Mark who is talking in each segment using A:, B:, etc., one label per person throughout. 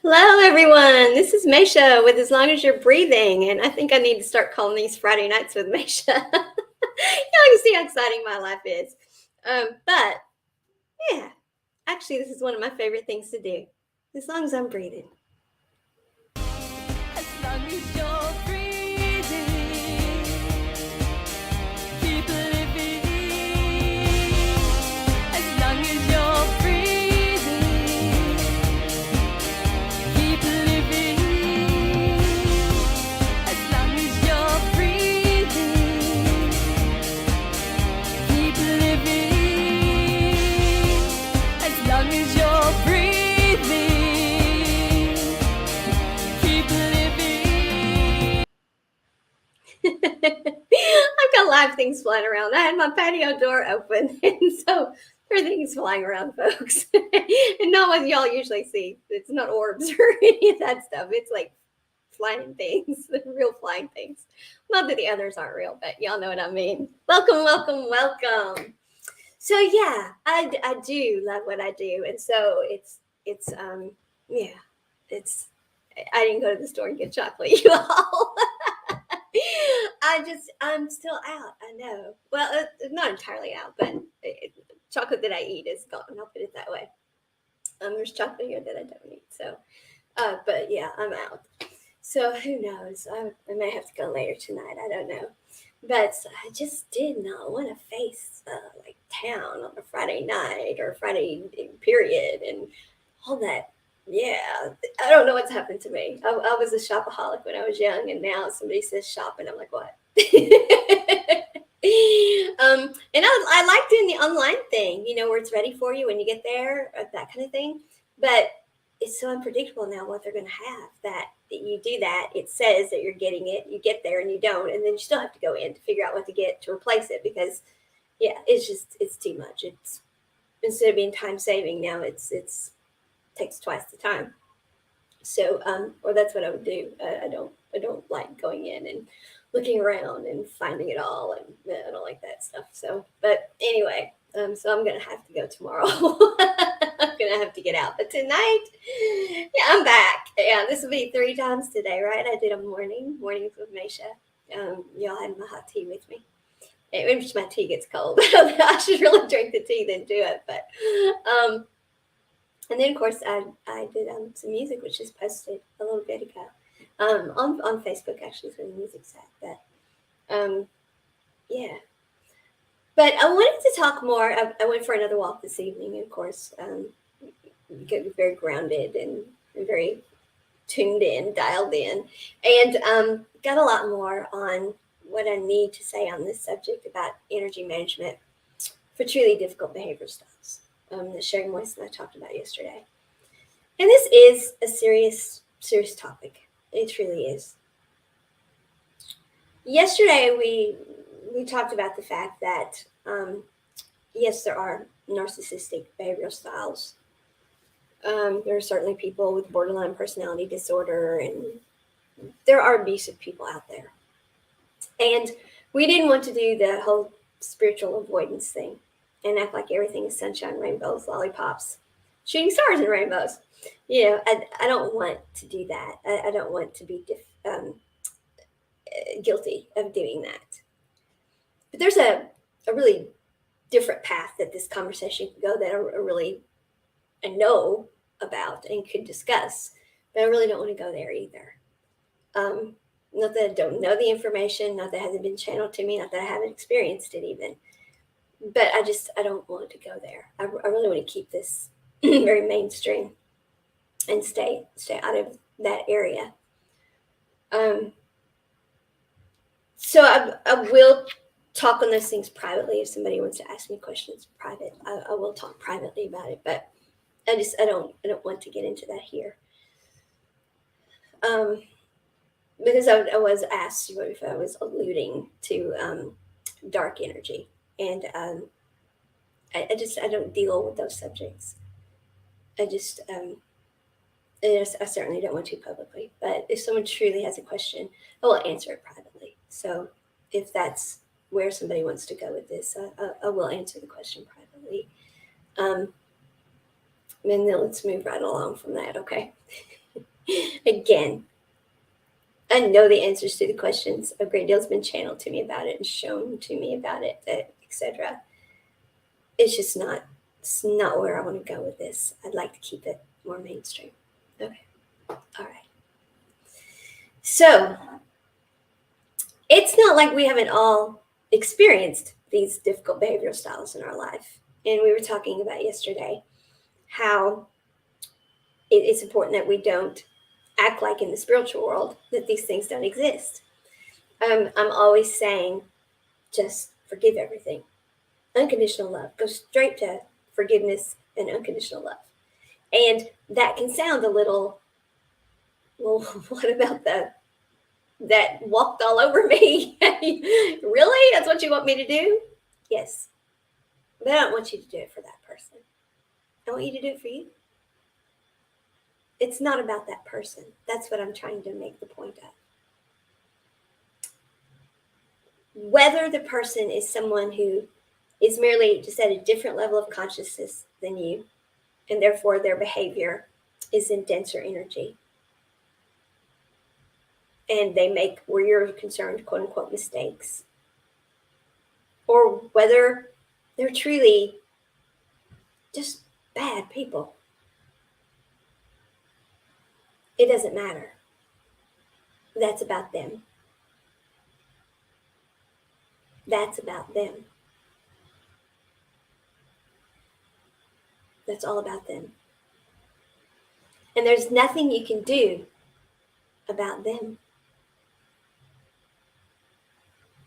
A: Hello, everyone. This is Maysha with As Long as You're Breathing. And I think I need to start calling these Friday nights with Maysha. Y'all can see how exciting my life is. But yeah, actually, this is one of my favorite things to do, as long as I'm breathing.
B: As long as you're breathing, keep living. As long as you're breathing, keep living. As long as you're breathing, keep living. As long as you're breathing, keep living.
A: I've got live things flying around. I had my patio door open, and so there are things flying around, folks. And not what y'all usually see. It's not orbs or any of that stuff. It's like flying things, real flying things. Not that the others aren't real, but y'all know what I mean. Welcome, welcome, welcome. So yeah, I do love what I do, and so it's yeah, it's I didn't go to the store and get chocolate, you all. I'm still out. I know. Well, not entirely out, but chocolate that I eat is gone. I'll put it that way. There's chocolate here that I don't eat. So, but yeah, I'm out. So who knows? I may have to go later tonight. I don't know. But I just did not want to face like town on a Friday night or Friday period and all that. Yeah, I don't know what's happened to me. I was a shopaholic when I was young, and now somebody says shop, and I'm like, what? And I like doing the online thing, where it's ready for you when you get there, that kind of thing. But it's so unpredictable now what they're going to have that you do that. It says that you're getting it, you get there and you don't, and then you still have to go in to figure out what to get to replace it because, yeah, it's too much. It's instead of being time saving now, it's takes twice the time. So, or that's what I would do. I don't like going in and looking around and finding it all, and I don't like that stuff. So, but anyway, so I'm gonna have to go tomorrow. I'm gonna have to get out. But tonight, yeah, I'm back. Yeah, this will be 3 times today, right? I did a mornings with Maysha. Y'all had my hot tea with me. Maybe my tea gets cold. I should really drink the tea than do it. But um, and then, of course, I did some music, which is posted a little bit ago on Facebook, actually, for the music set. But yeah. But I wanted to talk more. I went for another walk this evening, and of course, get very grounded and very tuned in, dialed in, and got a lot more on what I need to say on this subject about energy management for truly difficult behavior styles that Sherry Moyes and I talked about yesterday. And this is a serious topic. It truly is. Yesterday we talked about the fact that yes, there are narcissistic behavioral styles. There are certainly people with borderline personality disorder, and there are abusive people out there. And we didn't want to do the whole spiritual avoidance thing and act like everything is sunshine, rainbows, lollipops, shooting stars and rainbows. I don't want to do that. I don't want to be guilty of doing that. But there's a really different path that this conversation could go that I know about and could discuss, but I really don't want to go there either. Not that I don't know the information, not that it hasn't been channeled to me, not that I haven't experienced it even, but I don't want to go there. I really want to keep this very mainstream and stay out of that area. So I will talk on those things privately. If somebody wants to ask me questions private, I will talk privately about it. But I don't want to get into that here. Because I was asked if I was alluding to dark energy, and I don't deal with those subjects. I just I certainly don't want to publicly. But if someone truly has a question, I will answer it privately. So if that's where somebody wants to go with this, I will answer the question privately. And then let's move right along from that, okay? Again, I know the answers to the questions. A great deal has been channeled to me about it and shown to me about it, etc. It's just not. It's not where I want to go with this. I'd like to keep it more mainstream. Okay. All right. So it's not like we haven't all experienced these difficult behavioral styles in our life. And we were talking about yesterday how it's important that we don't act like in the spiritual world that these things don't exist. I'm always saying, just forgive everything. Unconditional love. Go straight to forgiveness and unconditional love. And that can sound a little, well, what about that walked all over me? Really? That's what you want me to do? Yes. But I don't want you to do it for that person. I want you to do it for you. It's not about that person. That's what I'm trying to make the point of. Whether the person is someone who is merely just at a different level of consciousness than you, and therefore their behavior is in denser energy, and they make, where you're concerned, quote unquote, mistakes, or whether they're truly just bad people. It doesn't matter. That's about them. That's about them. That's all about them. And there's nothing you can do about them.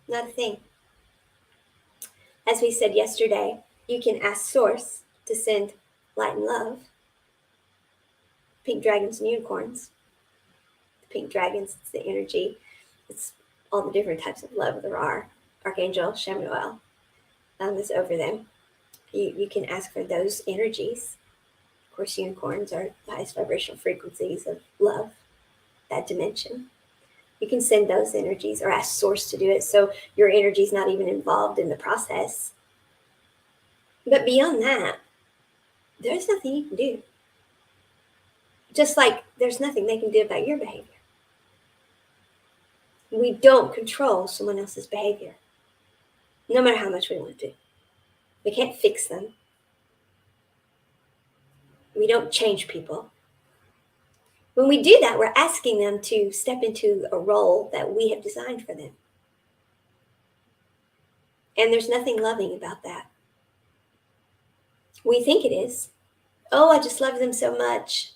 A: Not a thing. As we said yesterday, you can ask Source to send light and love. Pink dragons and unicorns. The pink dragons, it's the energy. It's all the different types of love there are. Archangel Chamuel is over them. You can ask for those energies. Of course, unicorns are the highest vibrational frequencies of love, that dimension. You can send those energies or ask Source to do it so your energy is not even involved in the process. But beyond that, there's nothing you can do. Just like there's nothing they can do about your behavior. We don't control someone else's behavior, no matter how much we want to. We can't fix them. We don't change people. When we do that, we're asking them to step into a role that we have designed for them. And there's nothing loving about that. We think it is. Oh, I just love them so much,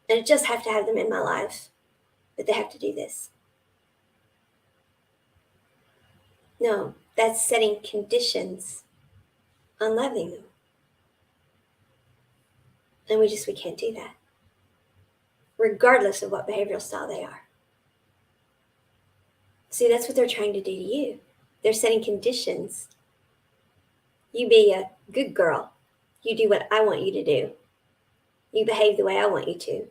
A: and I just have to have them in my life, but they have to do this. No, that's setting conditions on loving them. And we can't do that, regardless of what behavioral style they are. See, that's what they're trying to do to you. They're setting conditions. You be a good girl. You do what I want you to do. You behave the way I want you to.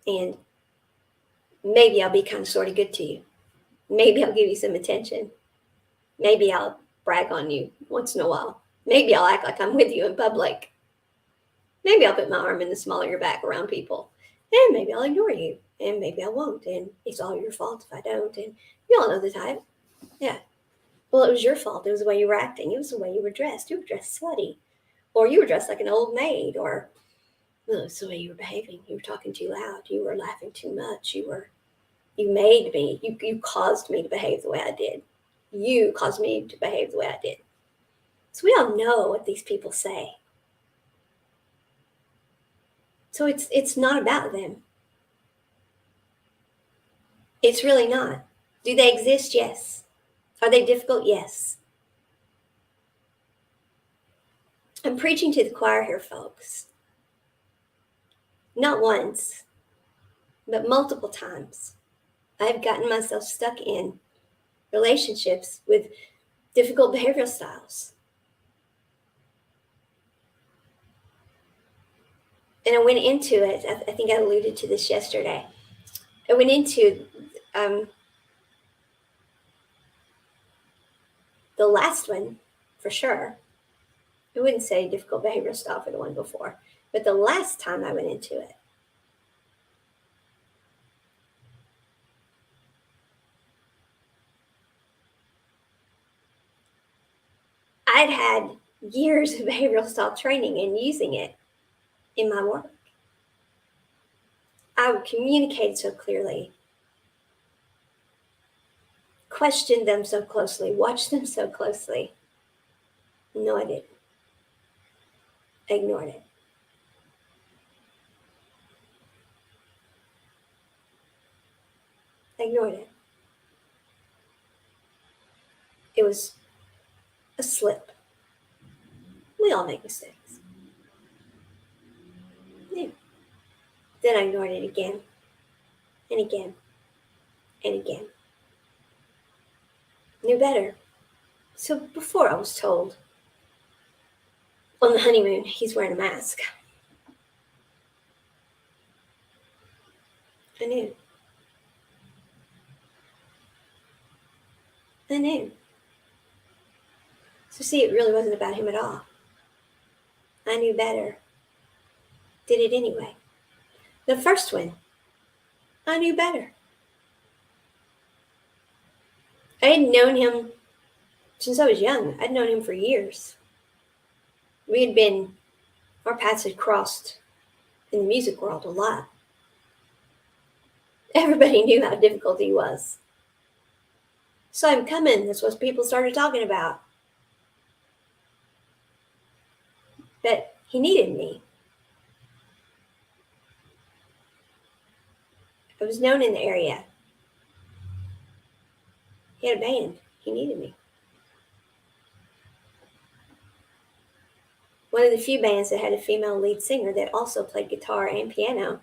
A: And maybe I'll be kind of sort of good to you. Maybe I'll give you some attention. Maybe I'll brag on you once in a while. Maybe I'll act like I'm with you in public. Maybe I'll put my arm in the small of your back around people. And maybe I'll ignore you. And maybe I won't. And it's all your fault if I don't. And you all know the type. Yeah. Well, it was your fault. It was the way you were acting. It was the way you were dressed. You were dressed slutty. Or you were dressed like an old maid. Or, well, it's the way you were behaving. You were talking too loud. You were laughing too much. You made me. You caused me to behave the way I did. You caused me to behave the way I did. So we all know what these people say. So it's not about them. It's really not. Do they exist? Yes. Are they difficult? Yes. I'm preaching to the choir here, folks. Not once, but multiple times. I've gotten myself stuck in relationships with difficult behavioral styles. And I went into it, I think I alluded to this yesterday. I went into the last one, for sure. I wouldn't say difficult behavioral style for the one before, but the last time I went into it, had had years of behavioral style training and using it in my work. I would communicate so clearly, question them so closely, watch them so closely. No, I didn't. I ignored it. I ignored it. It was a slip. We all make mistakes. Yeah. Then I ignored it again and again and again. Knew better. So before I was told on the honeymoon he's wearing a mask, I knew. I knew. So see, it really wasn't about him at all. I knew better. Did it anyway. The first one, I knew better. I had known him since I was young. I'd known him for years. Our paths had crossed in the music world a lot. Everybody knew how difficult he was. Saw him coming. That's what people started talking about. But he needed me. I was known in the area. He had a band. He needed me. One of the few bands that had a female lead singer that also played guitar and piano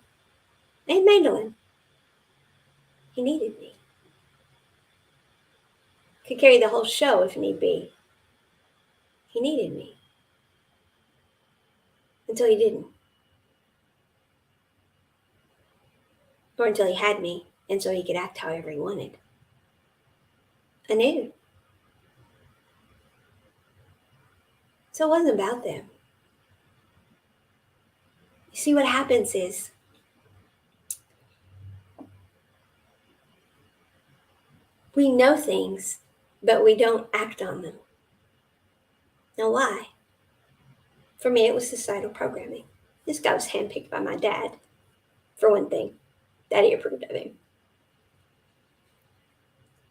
A: and mandolin. He needed me. Could carry the whole show if need be. He needed me. Until he didn't. Or until he had me, and so he could act however he wanted. I knew. So it wasn't about them. You see, what happens is we know things, but we don't act on them. Now, why? For me, it was societal programming. This guy was handpicked by my dad, for one thing. Daddy approved of him.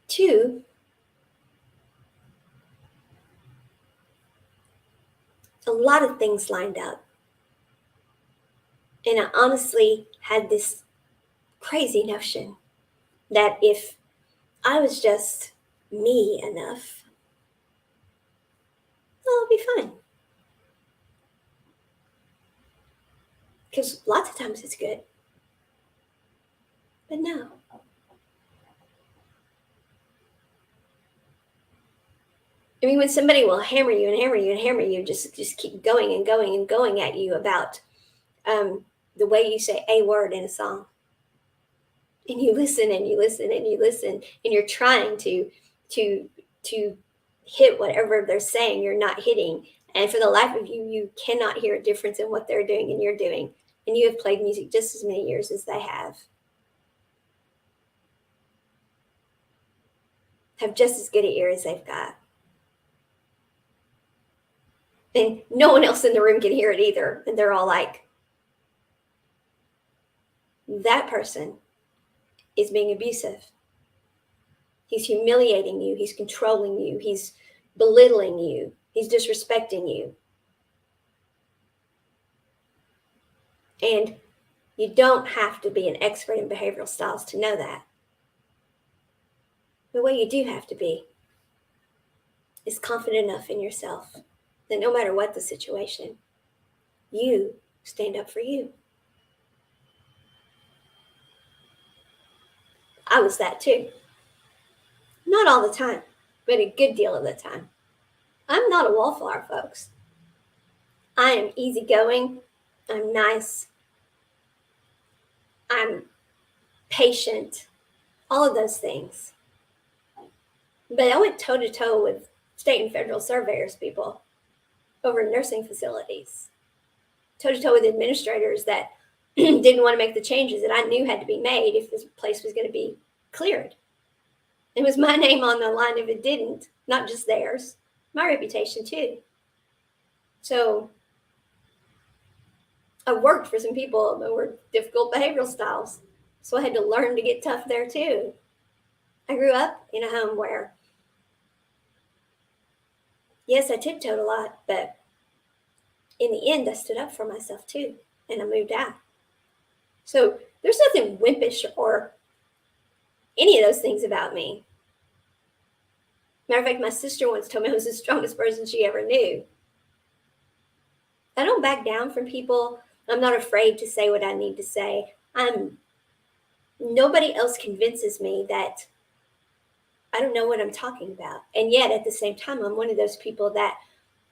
A: 2, a lot of things lined up. And I honestly had this crazy notion that if I was just me enough, well, I'll be fine. Because lots of times it's good. But no. I mean, when somebody will hammer you and hammer you and hammer you, just keep going and going and going at you about the way you say a word in a song. And you listen and you listen and you listen, and you're trying to hit whatever they're saying you're not hitting. And for the life of you, you cannot hear a difference in what they're doing and you're doing. And you have played music just as many years as they have just as good an ear as they've got. And no one else in the room can hear it either. And they're all like, that person is being abusive. He's humiliating you. He's controlling you. He's belittling you. He's disrespecting you. And you don't have to be an expert in behavioral styles to know that. But what you do have to be is confident enough in yourself that no matter what the situation, you stand up for you. I was that too. Not all the time, but a good deal of the time. I'm not a wallflower, folks. I am easygoing. I'm nice. I'm patient. All of those things. But I went toe to toe with state and federal surveyors, people, over nursing facilities. Toe to toe with administrators that didn't want to make the changes that I knew had to be made if this place was going to be cleared. It was my name on the line if it didn't, not just theirs, my reputation too. So I worked for some people that were difficult behavioral styles. So I had to learn to get tough there too. I grew up in a home where, yes, I tiptoed a lot, but in the end, I stood up for myself too, and I moved out. So there's nothing wimpish or any of those things about me. Matter of fact, my sister once told me I was the strongest person she ever knew. I don't back down from people. I'm not afraid to say what I need to say. Nobody else convinces me that I don't know what I'm talking about. And yet at the same time, I'm one of those people that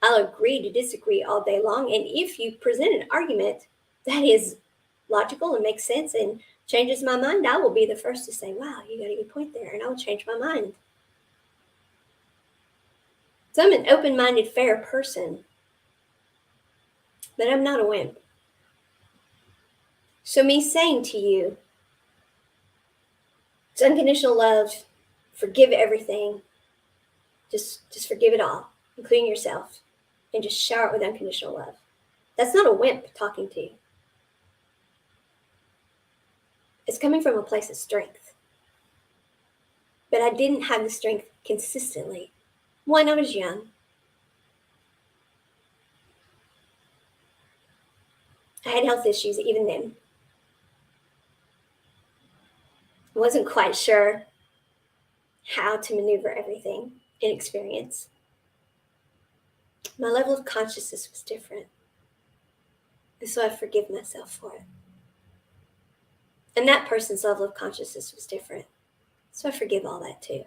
A: I'll agree to disagree all day long. And if you present an argument that is logical and makes sense and changes my mind, I will be the first to say, wow, you got a good point there. And I will change my mind. So I'm an open-minded, fair person, but I'm not a wimp. So me saying to you, it's unconditional love, forgive everything, just forgive it all, including yourself, and just shower it with unconditional love. That's not a wimp talking to you. It's coming from a place of strength. But I didn't have the strength consistently. One, I was young. I had health issues even then. I wasn't quite sure how to maneuver everything in experience. My level of consciousness was different. And so I forgive myself for it. And that person's level of consciousness was different. So I forgive all that too.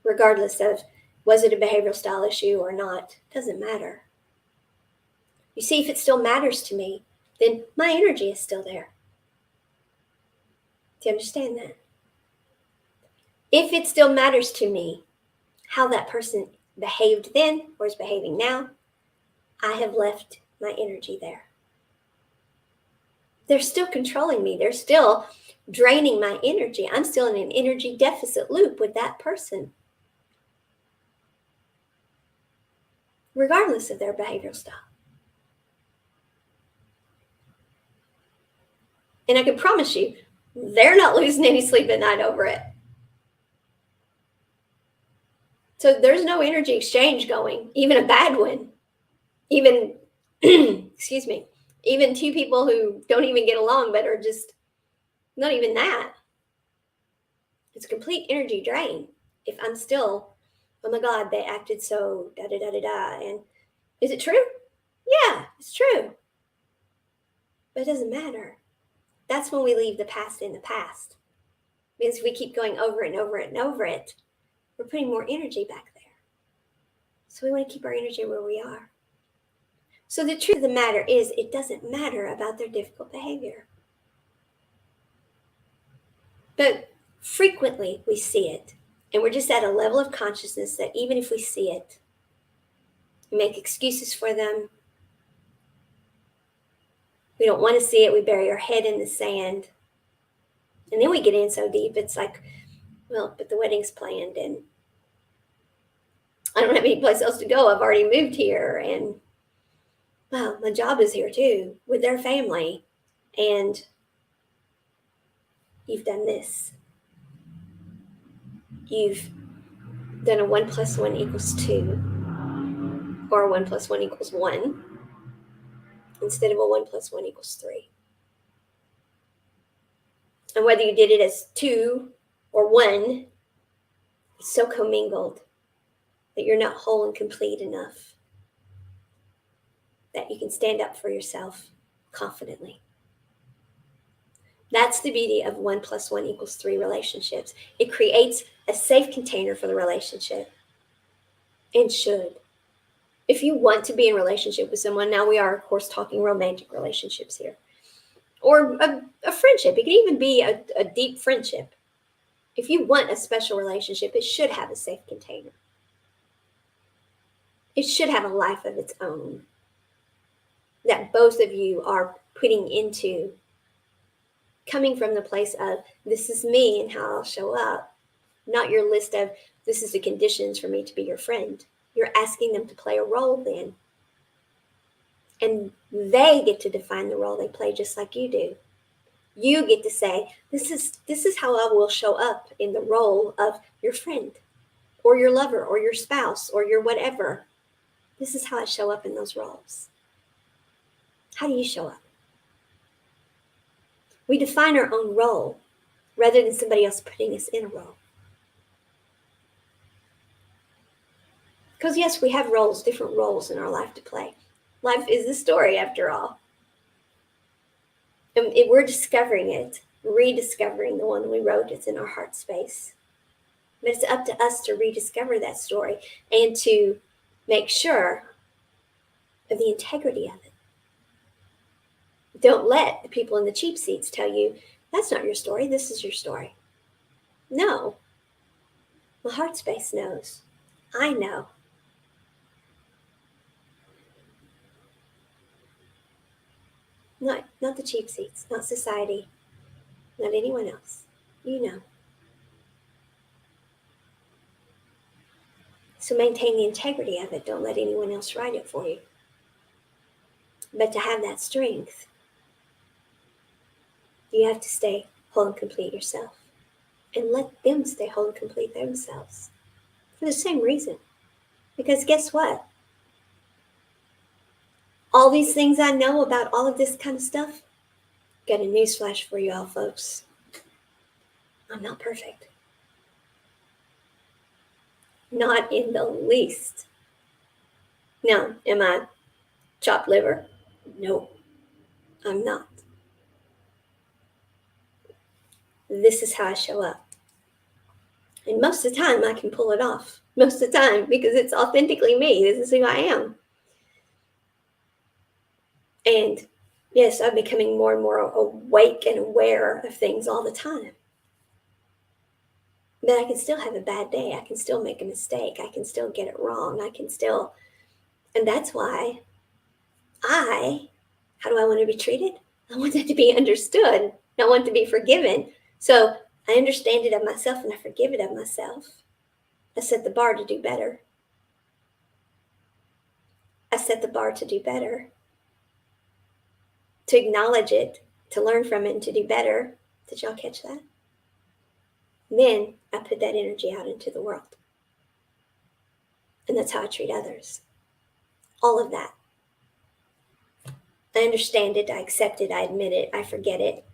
A: Regardless of was it a behavioral style issue or not, doesn't matter. You see, if it still matters to me, then my energy is still there. Do you understand that? If it still matters to me how that person behaved then or is behaving now, I have left my energy there. They're still controlling me. They're still draining my energy. I'm still in an energy deficit loop with that person, regardless of their behavioral style. And I can promise you, they're not losing any sleep at night over it. So there's no energy exchange going, even a bad one. Even, excuse me, even two people who don't even get along but are just not even that. It's a complete energy drain if I'm still, oh my God, they acted so da da da da da. And is it true? Yeah, it's true. But it doesn't matter. That's when we leave the past in the past. Because if we keep going over it and over it and over it, we're putting more energy back there. So we want to keep our energy where we are. So the truth of the matter is, it doesn't matter about their difficult behavior. But frequently we see it, and we're just at a level of consciousness that even if we see it, we make excuses for them. We don't want to see it. We bury our head in the sand. And then we get in so deep, it's like, well, but the wedding's planned, and I don't have any place else to go. I've already moved here, and well, my job is here too with their family, and you've done this. You've done a 1 + 1 = 2, or a 1 + 1 = 1, instead of a 1 + 1 = 3. And whether you did it as 2 or 1, it's so commingled that you're not whole and complete enough that you can stand up for yourself confidently. That's the beauty of 1 + 1 = 3 relationships. It creates a safe container for the relationship, and should. If you want to be in a relationship with someone, now we are, of course, talking romantic relationships here, or a friendship. It can even be a deep friendship. If you want a special relationship, it should have a safe container. It should have a life of its own that both of you are putting into, coming from the place of, this is me and how I'll show up, not your list of, this is the conditions for me to be your friend. You're asking them to play a role then. And they get to define the role they play just like you do. You get to say, this is how I will show up in the role of your friend or your lover or your spouse or your whatever. This is how I show up in those roles. How do you show up? We define our own role rather than somebody else putting us in a role. Because yes, we have roles, different roles in our life to play. Life is a story after all. And we're discovering it, rediscovering the one we wrote. It's in our heart space. But it's up to us to rediscover that story and to make sure of the integrity of it. Don't let the people in the cheap seats tell you, that's not your story, this is your story. No. My heart space knows. I know. Not the cheap seats, not society, not anyone else. You know. So maintain the integrity of it. Don't let anyone else write it for you. But to have that strength, you have to stay whole and complete yourself. And let them stay whole and complete themselves. For the same reason. Because guess what? All these things I know about all of this kind of stuff, got a newsflash for you all, folks. I'm not perfect. Not in the least. Now, am I chopped liver? No, I'm not. This is how I show up. And most of the time, I can pull it off. Most of the time, because it's authentically me. This is who I am. And yes, I'm becoming more and more awake and aware of things all the time. But I can still have a bad day. I can still make a mistake. I can still get it wrong. And that's why how do I want to be treated? I want that to be understood. I want to be forgiven. So I understand it of myself and I forgive it of myself. I set the bar to do better. I set the bar to do better. To acknowledge it, to learn from it, and to do better. Did y'all catch that? Then I put that energy out into the world. And that's how I treat others. All of that. I understand it, I accept it, I admit it, I forget it.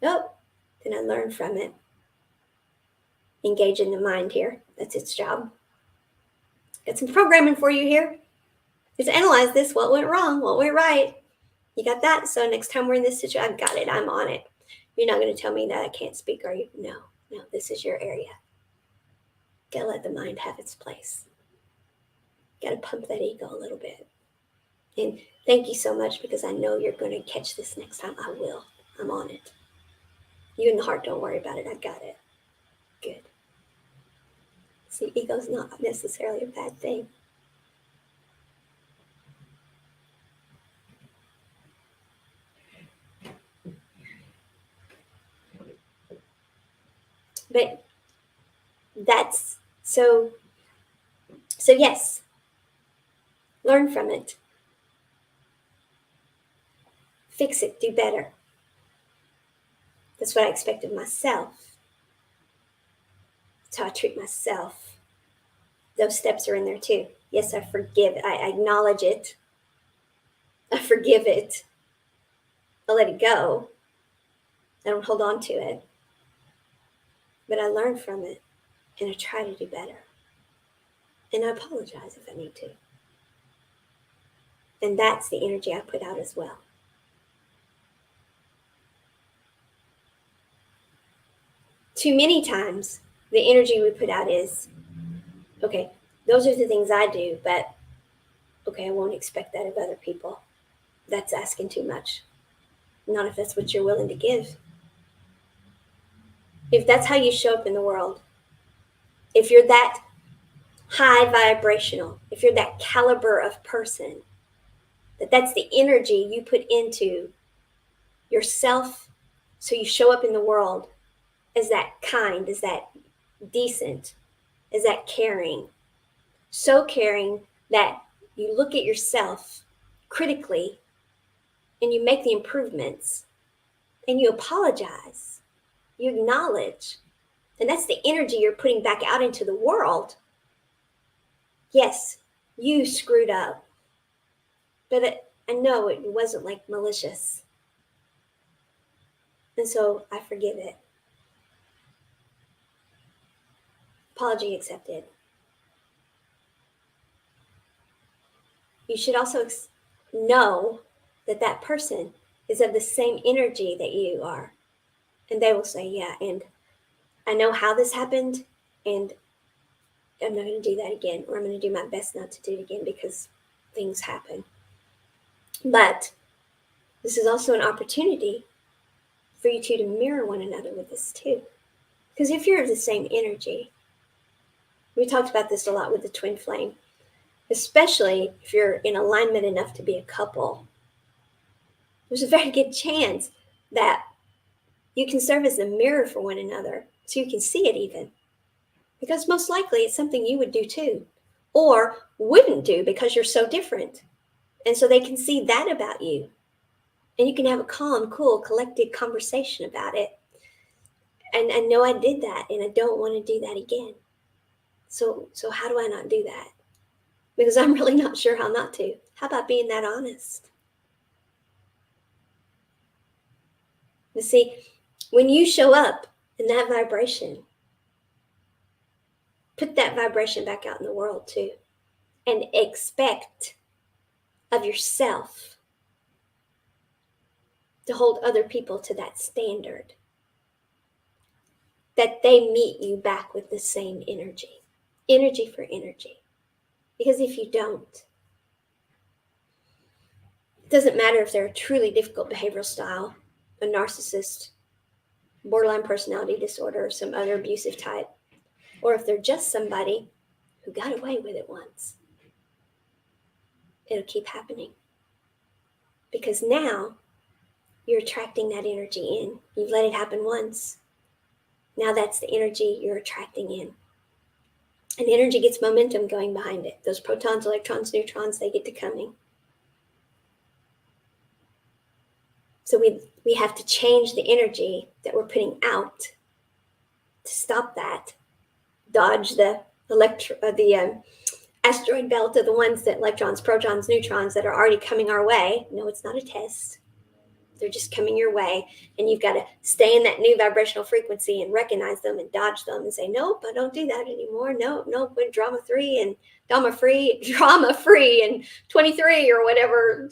A: Oh, then I learn from it. Engage in the mind here. That's its job. Got some programming for you here. Just analyze this. What went wrong? What went right? You got that? So next time we're in this situation, I've got it. I'm on it. You're not going to tell me that I can't speak, are you? No, this is your area. Gotta let the mind have its place. Gotta pump that ego a little bit. And thank you so much because I know you're going to catch this next time. I will. I'm on it. You in the heart, don't worry about it. I got it. Good. See, ego's not necessarily a bad thing. But that's so yes, learn from it. Fix it, do better. That's what I expect of myself. That's how I treat myself. Those steps are in there too. Yes, I forgive. I acknowledge it. I forgive it. I let it go. I don't hold on to it. But I learn from it and I try to do better. And I apologize if I need to. And that's the energy I put out as well. Too many times, the energy we put out is, okay, those are the things I do, but okay, I won't expect that of other people. That's asking too much. Not if that's what you're willing to give. If that's how you show up in the world, if you're that high vibrational, if you're that caliber of person, that's the energy you put into yourself, so you show up in the world as that kind, as that decent, as that caring. So caring that you look at yourself critically and you make the improvements and you apologize, you acknowledge, and that's the energy you're putting back out into the world. Yes, you screwed up, but I know it wasn't like malicious. And so I forgive it. Apology accepted. You should also know that that person is of the same energy that you are. And they will say, yeah, and I know how this happened, and I'm not going to do that again, or I'm going to do my best not to do it again because things happen. But this is also an opportunity for you two to mirror one another with this too. Because if you're of the same energy, we talked about this a lot with the twin flame, especially if you're in alignment enough to be a couple, there's a very good chance that you can serve as a mirror for one another so you can see it even. Because most likely it's something you would do too, or wouldn't do because you're so different. And so they can see that about you. And you can have a calm, cool, collected conversation about it. And I know I did that and I don't want to do that again. So how do I not do that? Because I'm really not sure how not to. How about being that honest? You see, when you show up in that vibration, put that vibration back out in the world too. And expect of yourself to hold other people to that standard. That they meet you back with the same energy. Energy for energy. Because if you don't, it doesn't matter if they're a truly difficult behavioral style, a narcissist, borderline personality disorder, or some other abusive type, or if they're just somebody who got away with it once. It'll keep happening. Because now you're attracting that energy in. You've let it happen once. Now that's the energy you're attracting in. And energy gets momentum going behind it. Those protons, electrons, neutrons, they get to coming. So we have to change the energy that we're putting out to stop that. Dodge the asteroid belt of the ones that electrons, protons, neutrons that are already coming our way. No, it's not a test. They're just coming your way, and you've got to stay in that new vibrational frequency and recognize them and dodge them and say, nope, I don't do that anymore. Nope, we're drama free and 23 or whatever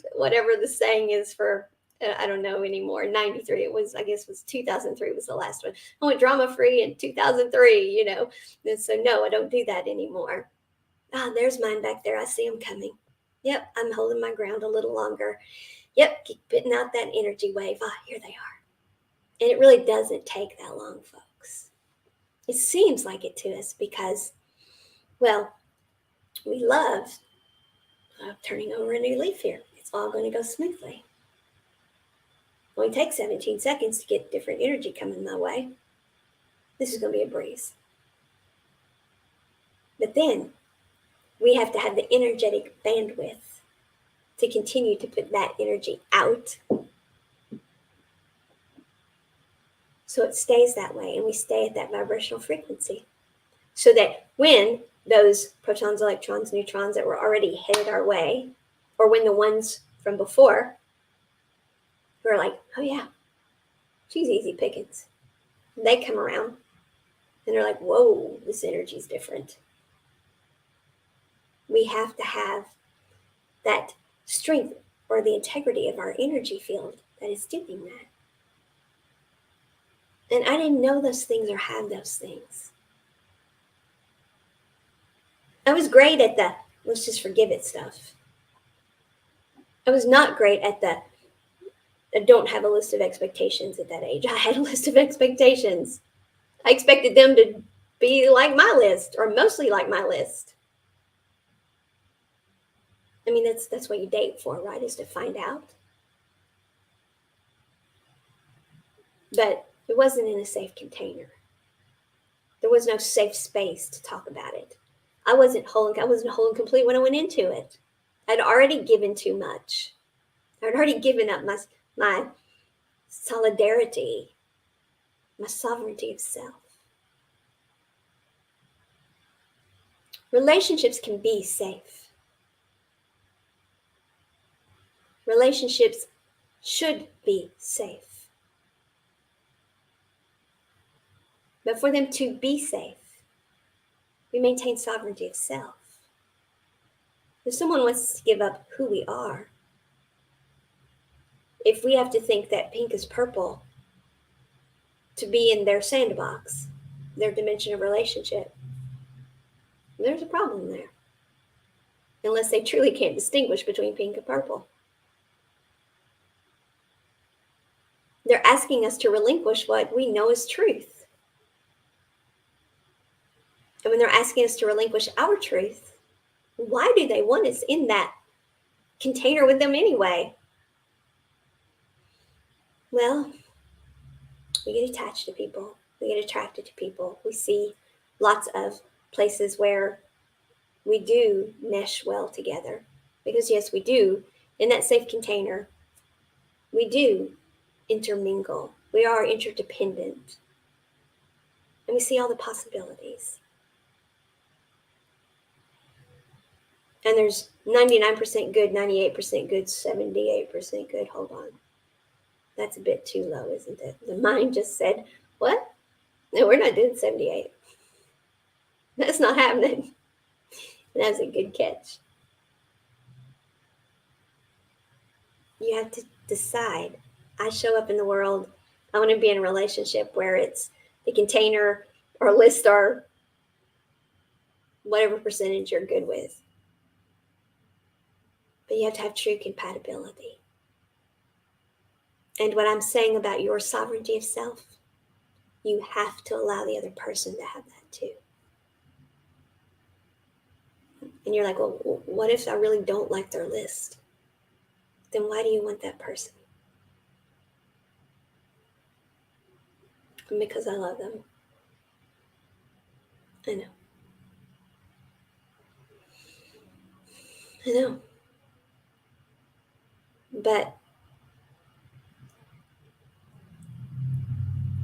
A: the saying is for, I don't know anymore. 93, I guess 2003 was the last one. I went drama free in 2003, And so no, I don't do that anymore. There's mine back there. I see them coming. Yep, I'm holding my ground a little longer. Yep, keep putting out that energy wave. Here they are. And it really doesn't take that long, folks. It seems like it to us because, well, we love turning over a new leaf here. It's all going to go smoothly. It only takes 17 seconds to get different energy coming my way. This is going to be a breeze. But then we have to have the energetic bandwidth to continue to put that energy out so it stays that way and we stay at that vibrational frequency so that when those protons, electrons, neutrons that were already headed our way, or when the ones from before were like, oh yeah, she's easy pickings, they come around and they're like, whoa, this energy's different. We have to have that strength or the integrity of our energy field that is doing that. And I didn't know those things or have those things. I was great at the let's just forgive it stuff. I was not great at the I don't have a list of expectations at that age. I had a list of expectations. I expected them to be like my list or mostly like my list. I mean, that's what you date for, right? Is to find out. But it wasn't in a safe container. There was no safe space to talk about it. I wasn't whole and complete when I went into it. I'd already given too much. I'd already given up my solidarity, my sovereignty of self. Relationships can be safe. Relationships should be safe. But for them to be safe, we maintain sovereignty of self. If someone wants us to give up who we are, if we have to think that pink is purple to be in their sandbox, their dimension of relationship, there's a problem there. Unless they truly can't distinguish between pink and purple. They're asking us to relinquish what we know is truth. And when they're asking us to relinquish our truth, why do they want us in that container with them anyway? Well, we get attached to people. We get attracted to people. We see lots of places where we do mesh well together. Because yes, we do. In that safe container, we do intermingle. We are interdependent. And we see all the possibilities. And there's 99% good, 98% good, 78% good. Hold on. That's a bit too low, isn't it? The mind just said, what? No, we're not doing 78. That's not happening. And that's a good catch. You have to decide. I show up in the world. I want to be in a relationship where it's the container or list or whatever percentage you're good with. But you have to have true compatibility. And what I'm saying about your sovereignty of self, you have to allow the other person to have that too. And you're like, well, what if I really don't like their list? Then why do you want that person? Because I love them. I know. I know. But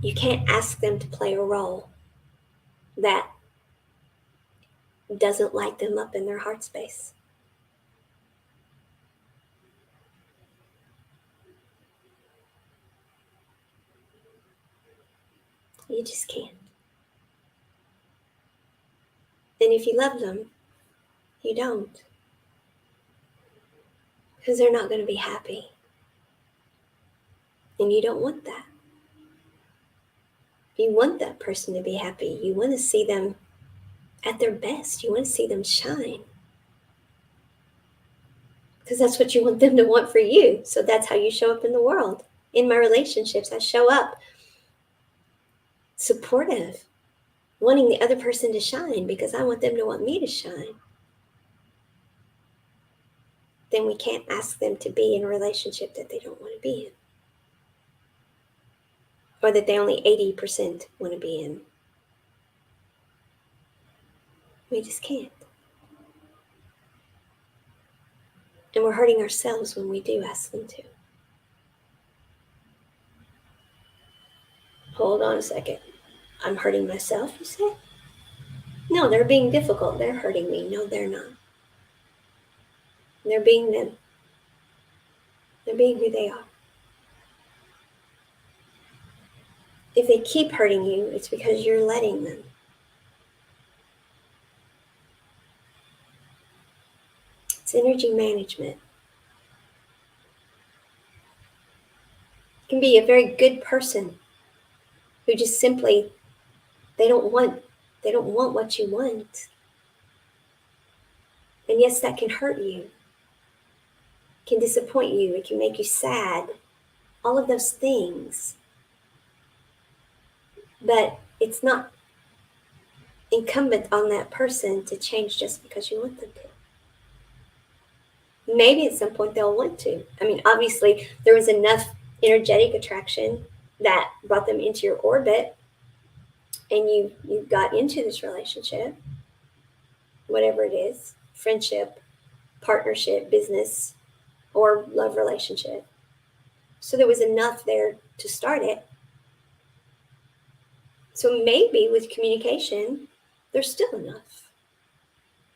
A: you can't ask them to play a role that doesn't light them up in their heart space. You just can't. And if you love them, you don't. Because they're not going to be happy. And you don't want that. You want that person to be happy. You want to see them at their best. You want to see them shine. Because that's what you want them to want for you. So that's how you show up in the world. In my relationships, I show up supportive, wanting the other person to shine because I want them to want me to shine. Then we can't ask them to be in a relationship that they don't want to be in. Or that they only 80% want to be in. We just can't. And we're hurting ourselves when we do ask them to. Hold on a second. I'm hurting myself, you say? No, they're being difficult. They're hurting me. No, they're not. They're being them. They're being who they are. If they keep hurting you, it's because you're letting them. It's energy management. You can be a very good person who just simply they don't want what you want. And yes, that can hurt you. It can disappoint you. It can make you sad. All of those things. But it's not incumbent on that person to change just because you want them to. Maybe at some point they'll want to. I mean, obviously, there was enough energetic attraction that brought them into your orbit and you got into this relationship, whatever it is, friendship, partnership, business, or love relationship. So there was enough there to start it. So maybe with communication, there's still enough.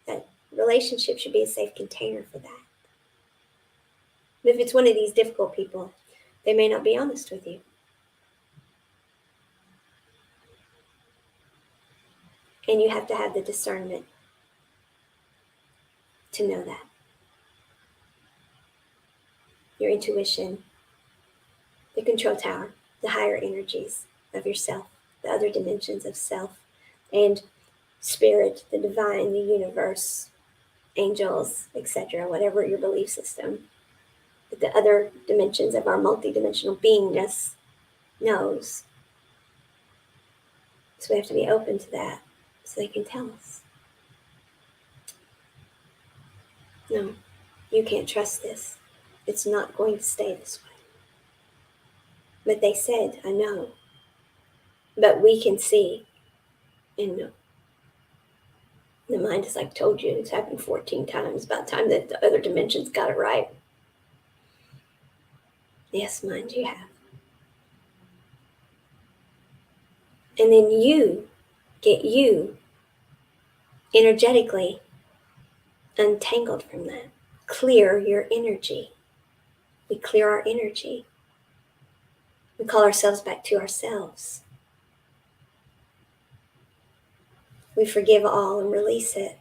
A: That relationship should be a safe container for that. But if it's one of these difficult people, they may not be honest with you. And you have to have the discernment to know that. Your intuition, the control tower, the higher energies of yourself, the other dimensions of self, and spirit, the divine, the universe, angels, etc., whatever your belief system, but the other dimensions of our multidimensional beingness knows. So we have to be open to that so they can tell us. No, you can't trust this. It's not going to stay this way. But they said, I know. But we can see and know. The mind is like, told you, it's happened 14 times. About time that the other dimensions got it right. Yes, mind, you have. And then you get you energetically untangled from that. Clear your energy. We clear our energy. We call ourselves back to ourselves. We forgive all and release it.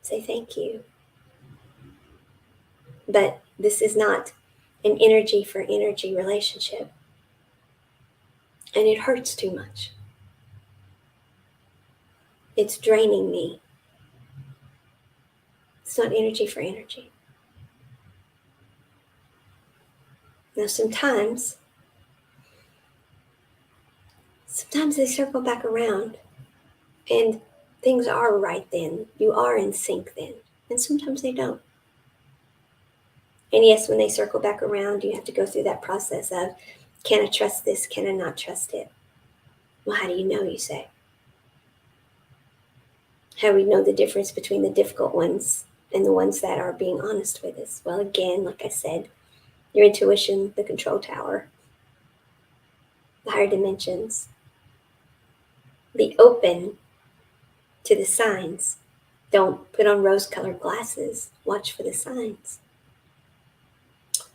A: Say thank you. But this is not an energy for energy relationship. And it hurts too much. It's draining me. It's not energy for energy. Now sometimes they circle back around and things are right then. You are in sync then. And sometimes they don't. And yes, when they circle back around, you have to go through that process of, can I trust this? Can I not trust it? Well, how do you know, you say? How do we know the difference between the difficult ones and the ones that are being honest with us? Well, again, like I said, your intuition, the control tower, the higher dimensions. Be open to the signs. Don't put on rose-colored glasses. Watch for the signs.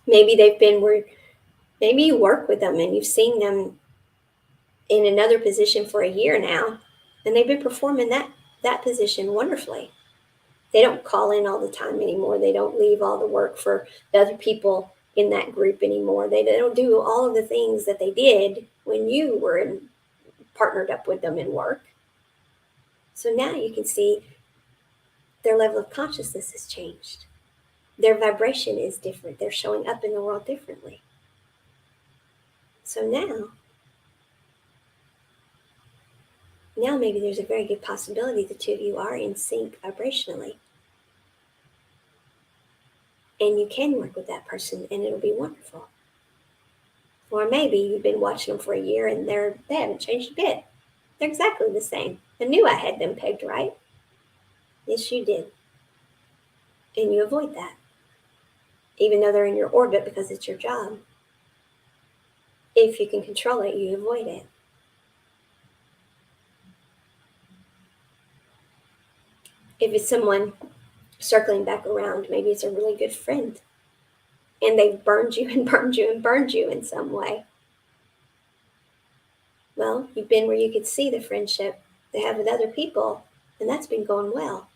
A: Maybe they've been where, maybe you work with them and you've seen them in another position for a year now, and they've been performing that position wonderfully. They don't call in all the time anymore. They don't leave all the work for the other people in that group anymore. They don't do all of the things that they did when you were partnered up with them in work. So now you can see their level of consciousness has changed. Their vibration is different. They're showing up in the world differently. So now maybe there's a very good possibility the two of you are in sync vibrationally. And you can work with that person and it'll be wonderful. Or maybe you've been watching them for a year and they haven't changed a bit. They're exactly the same. I knew I had them pegged right. Yes, you did. And you avoid that. Even though they're in your orbit because it's your job. If you can control it, you avoid it. If it's someone circling back around, maybe it's a really good friend. And they've burned you and burned you and burned you in some way. Well, you've been where you could see the friendship they have with other people, and that's been going well.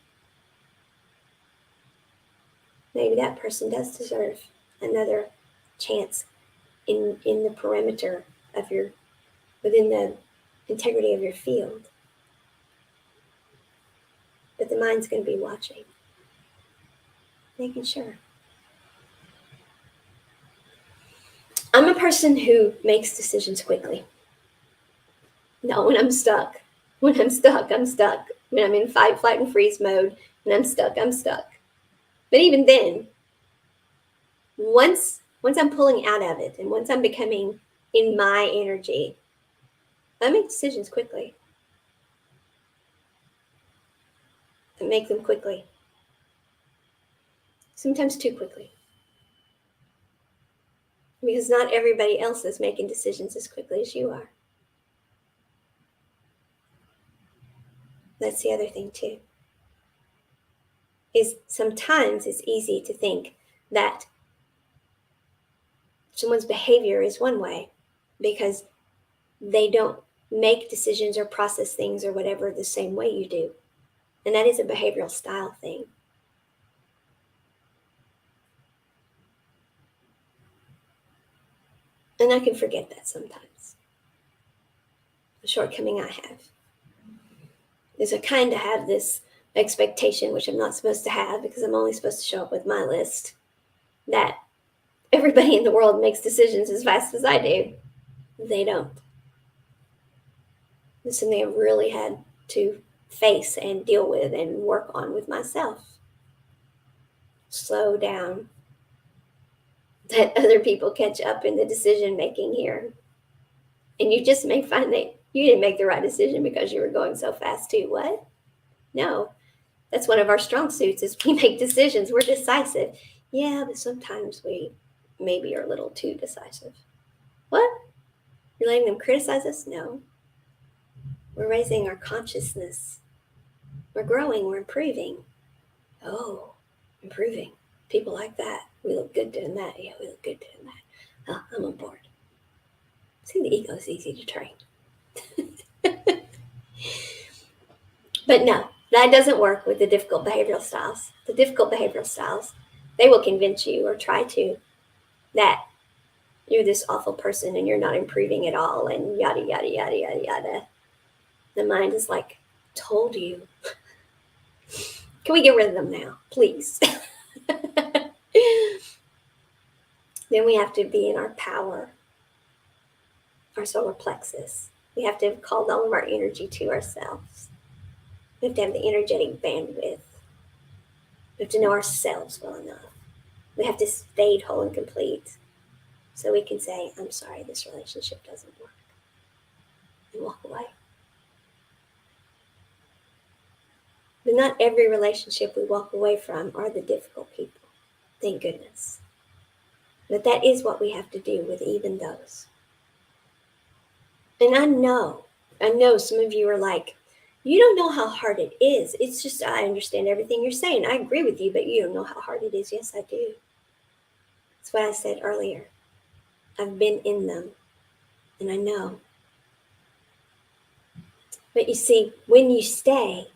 A: Maybe that person does deserve another chance in the perimeter of within the integrity of your field. But the mind's going to be watching, making sure. I'm a person who makes decisions quickly. No, when I'm stuck. When I'm stuck, I'm stuck. When I'm in fight, flight, and freeze mode, and I'm stuck, I'm stuck. But even then, once I'm pulling out of it, and once I'm becoming in my energy, I make decisions quickly. I make them quickly. Sometimes too quickly. because not everybody else is making decisions as quickly as you are. That's the other thing, too. Is sometimes it's easy to think that someone's behavior is one way because they don't make decisions or process things or whatever the same way you do. And that is a behavioral style thing. And I can forget that sometimes. The shortcoming I have is I kind of have this expectation, which I'm not supposed to have because I'm only supposed to show up with my list, that everybody in the world makes decisions as fast as I do. They don't. This is something I've really had to face and deal with and work on with myself. Slow down. Let other people catch up in the decision making here. And you just may find that you didn't make the right decision because you were going so fast too. What? No. That's one of our strong suits is we make decisions. We're decisive. Yeah, but sometimes we maybe are a little too decisive. What? You're letting them criticize us? No. We're raising our consciousness. We're growing. We're improving. Oh, improving. People like that. We look good doing that. Yeah, we look good doing that. Oh, I'm on board. See, the ego is easy to train. But no, that doesn't work with the difficult behavioral styles. The difficult behavioral styles, they will convince you or try to that you're this awful person and you're not improving at all and yada, yada, yada, yada, yada. The mind is like, told you. Can we get rid of them now, please? Then we have to be in our power, our solar plexus. We have to have called all of our energy to ourselves. We have to have the energetic bandwidth. We have to know ourselves well enough. We have to stay whole and complete so we can say, I'm sorry, this relationship doesn't work. And walk away. But not every relationship we walk away from are the difficult people. Thank goodness. But that is what we have to do with even those. And I know some of you are like, you don't know how hard it is. It's just, I understand everything you're saying. I agree with you, but you don't know how hard it is. Yes, I do. That's what I said earlier. I've been in them, and I know. But you see, when you stay,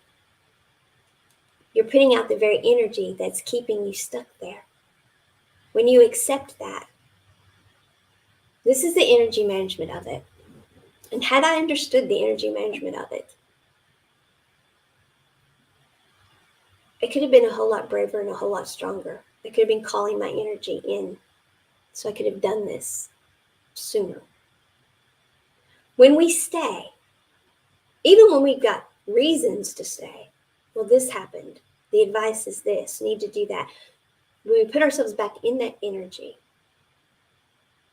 A: you're putting out the very energy that's keeping you stuck there. When you accept that, this is the energy management of it. And had I understood the energy management of it, I could have been a whole lot braver and a whole lot stronger. I could have been calling my energy in so I could have done this sooner. When we stay, even when we've got reasons to stay, well, this happened. The advice is this, need to do that. When we put ourselves back in that energy,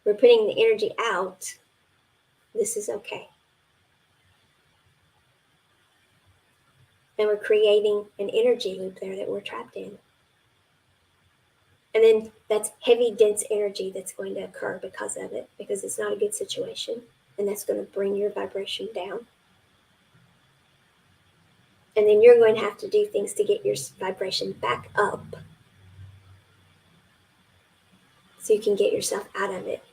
A: we're putting the energy out. This is okay. And we're creating an energy loop there that we're trapped in. And then that's heavy, dense energy that's going to occur because of it, because it's not a good situation. And that's going to bring your vibration down. And then you're going to have to do things to get your vibration back up so you can get yourself out of it.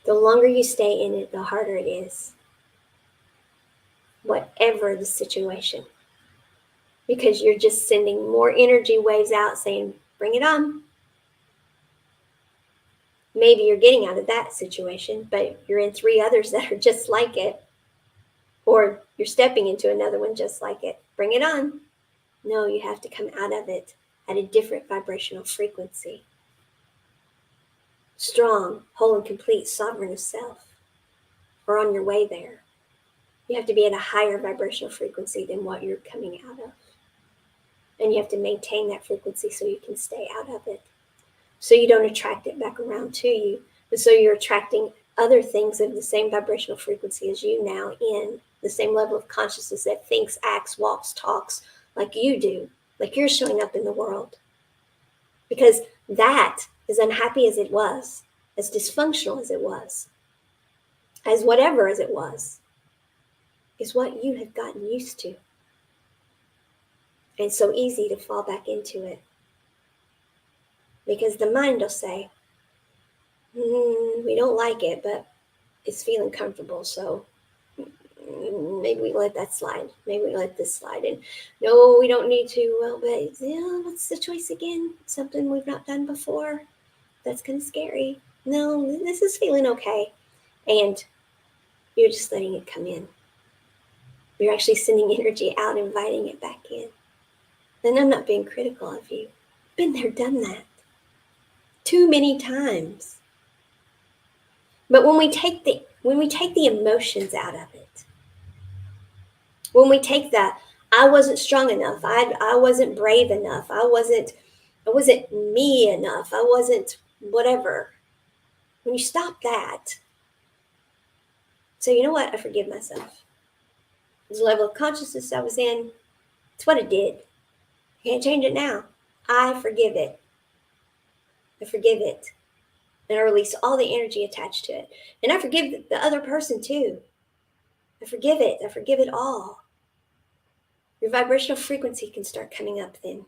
A: The longer you stay in it, the harder it is. Whatever the situation. Because you're just sending more energy waves out saying, bring it on. Maybe you're getting out of that situation, but you're in 3 others that are just like it. Or you're stepping into another one just like it. Bring it on. No, you have to come out of it at a different vibrational frequency. Strong, whole and complete, sovereign of self. Or on your way there. You have to be at a higher vibrational frequency than what you're coming out of. And you have to maintain that frequency so you can stay out of it. So you don't attract it back around to you. But so you're attracting other things of the same vibrational frequency as you now in the same level of consciousness that thinks, acts, walks, talks like you do. Like you're showing up in the world. because that, as unhappy as it was, as dysfunctional as it was, as whatever as it was, is what you have gotten used to. And it's so easy to fall back into it. Because the mind will say, we don't like it, but it's feeling comfortable, so maybe we let that slide. Maybe we let this slide. And no, we don't need to. Well, but yeah, what's the choice again? Something we've not done before? That's kind of scary. No, this is feeling okay. And you're just letting it come in. You're actually sending energy out, inviting it back in. And I'm not being critical of you. Been there, done that. Too many times. But when we take the emotions out of it, when we take the I wasn't strong enough, I wasn't brave enough, I wasn't me enough, I wasn't whatever. When you stop that, so you know what, I forgive myself. There's a level of consciousness I was in. It's what it did. I can't change it now. I forgive it. I forgive it. And I release all the energy attached to it. And I forgive the other person too. I forgive it. I forgive it all. Your vibrational frequency can start coming up then.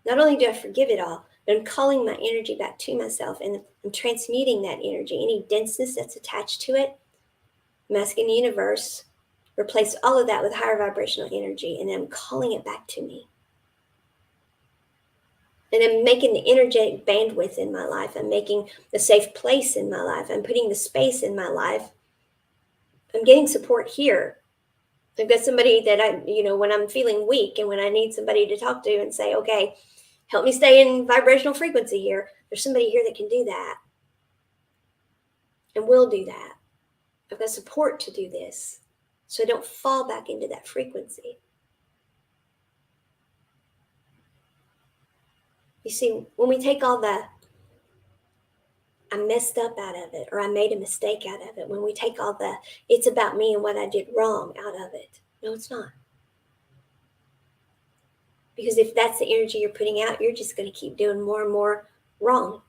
A: Not only do I forgive it all, but I'm calling my energy back to myself and I'm transmuting that energy. Any denseness that's attached to it, I'm asking the universe, replace all of that with higher vibrational energy, and I'm calling it back to me. And I'm making the energetic bandwidth in my life. I'm making a safe place in my life. I'm putting the space in my life. I'm getting support here. I've got somebody that when I'm feeling weak and when I need somebody to talk to and say, okay, help me stay in vibrational frequency here. There's somebody here that can do that and will do that. I've got support to do this so I don't fall back into that frequency. You see, when we take all the I messed up out of it or I made a mistake out of it, when we take all the it's about me and what I did wrong out of it, no, it's not. Because if that's the energy you're putting out, you're just going to keep doing more and more wrong.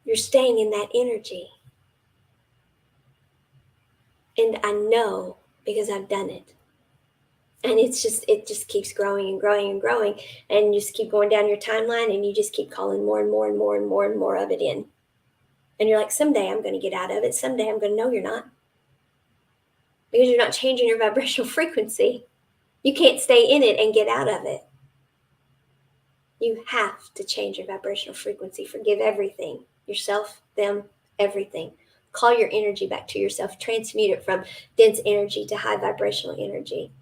A: You're staying in that energy. And I know because I've done it. And it just keeps growing and growing and growing. And you just keep going down your timeline and you just keep calling more and more and more and more and more of it in. And you're like, someday I'm going to get out of it. Someday I'm going to know you're not. Because you're not changing your vibrational frequency. You can't stay in it and get out of it. You have to change your vibrational frequency. Forgive everything. Yourself, them, everything. Call your energy back to yourself. Transmute it from dense energy to high vibrational energy.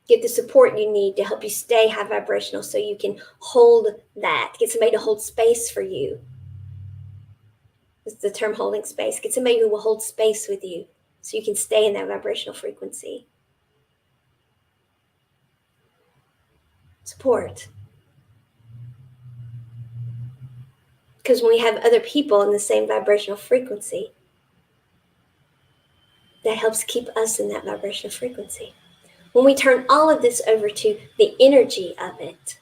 A: Get the support you need to help you stay high vibrational so you can hold that. Get somebody to hold space for you. It's the term holding space. Get somebody who will hold space with you so you can stay in that vibrational frequency. Support. Because when we have other people in the same vibrational frequency, that helps keep us in that vibrational frequency. When we turn all of this over to the energy of it,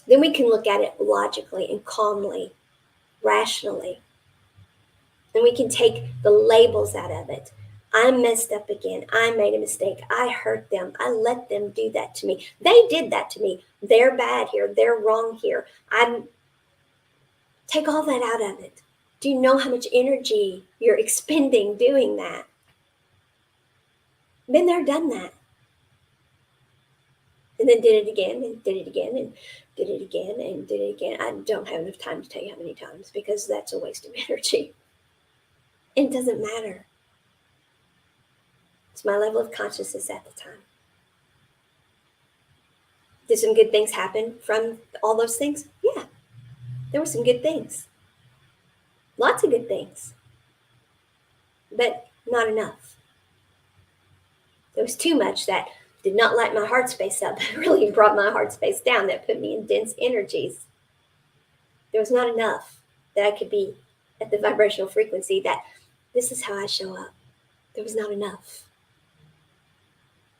A: then we can look at it logically and calmly, rationally. And we can take the labels out of it. I messed up again. I made a mistake. I hurt them. I let them do that to me. They did that to me. They're bad here. They're wrong here. Take all that out of it. Do you know how much energy you're expending doing that? Been there, done that. And then did it again and did it again and did it again and did it again. I don't have enough time to tell you how many times because that's a waste of energy. It doesn't matter. It's my level of consciousness at the time. Did some good things happen from all those things? Yeah, there were some good things. Lots of good things. But not enough. There was too much that did not light my heart space up. It really brought my heart space down. That put me in dense energies. There was not enough that I could be at the vibrational frequency that this is how I show up. There was not enough.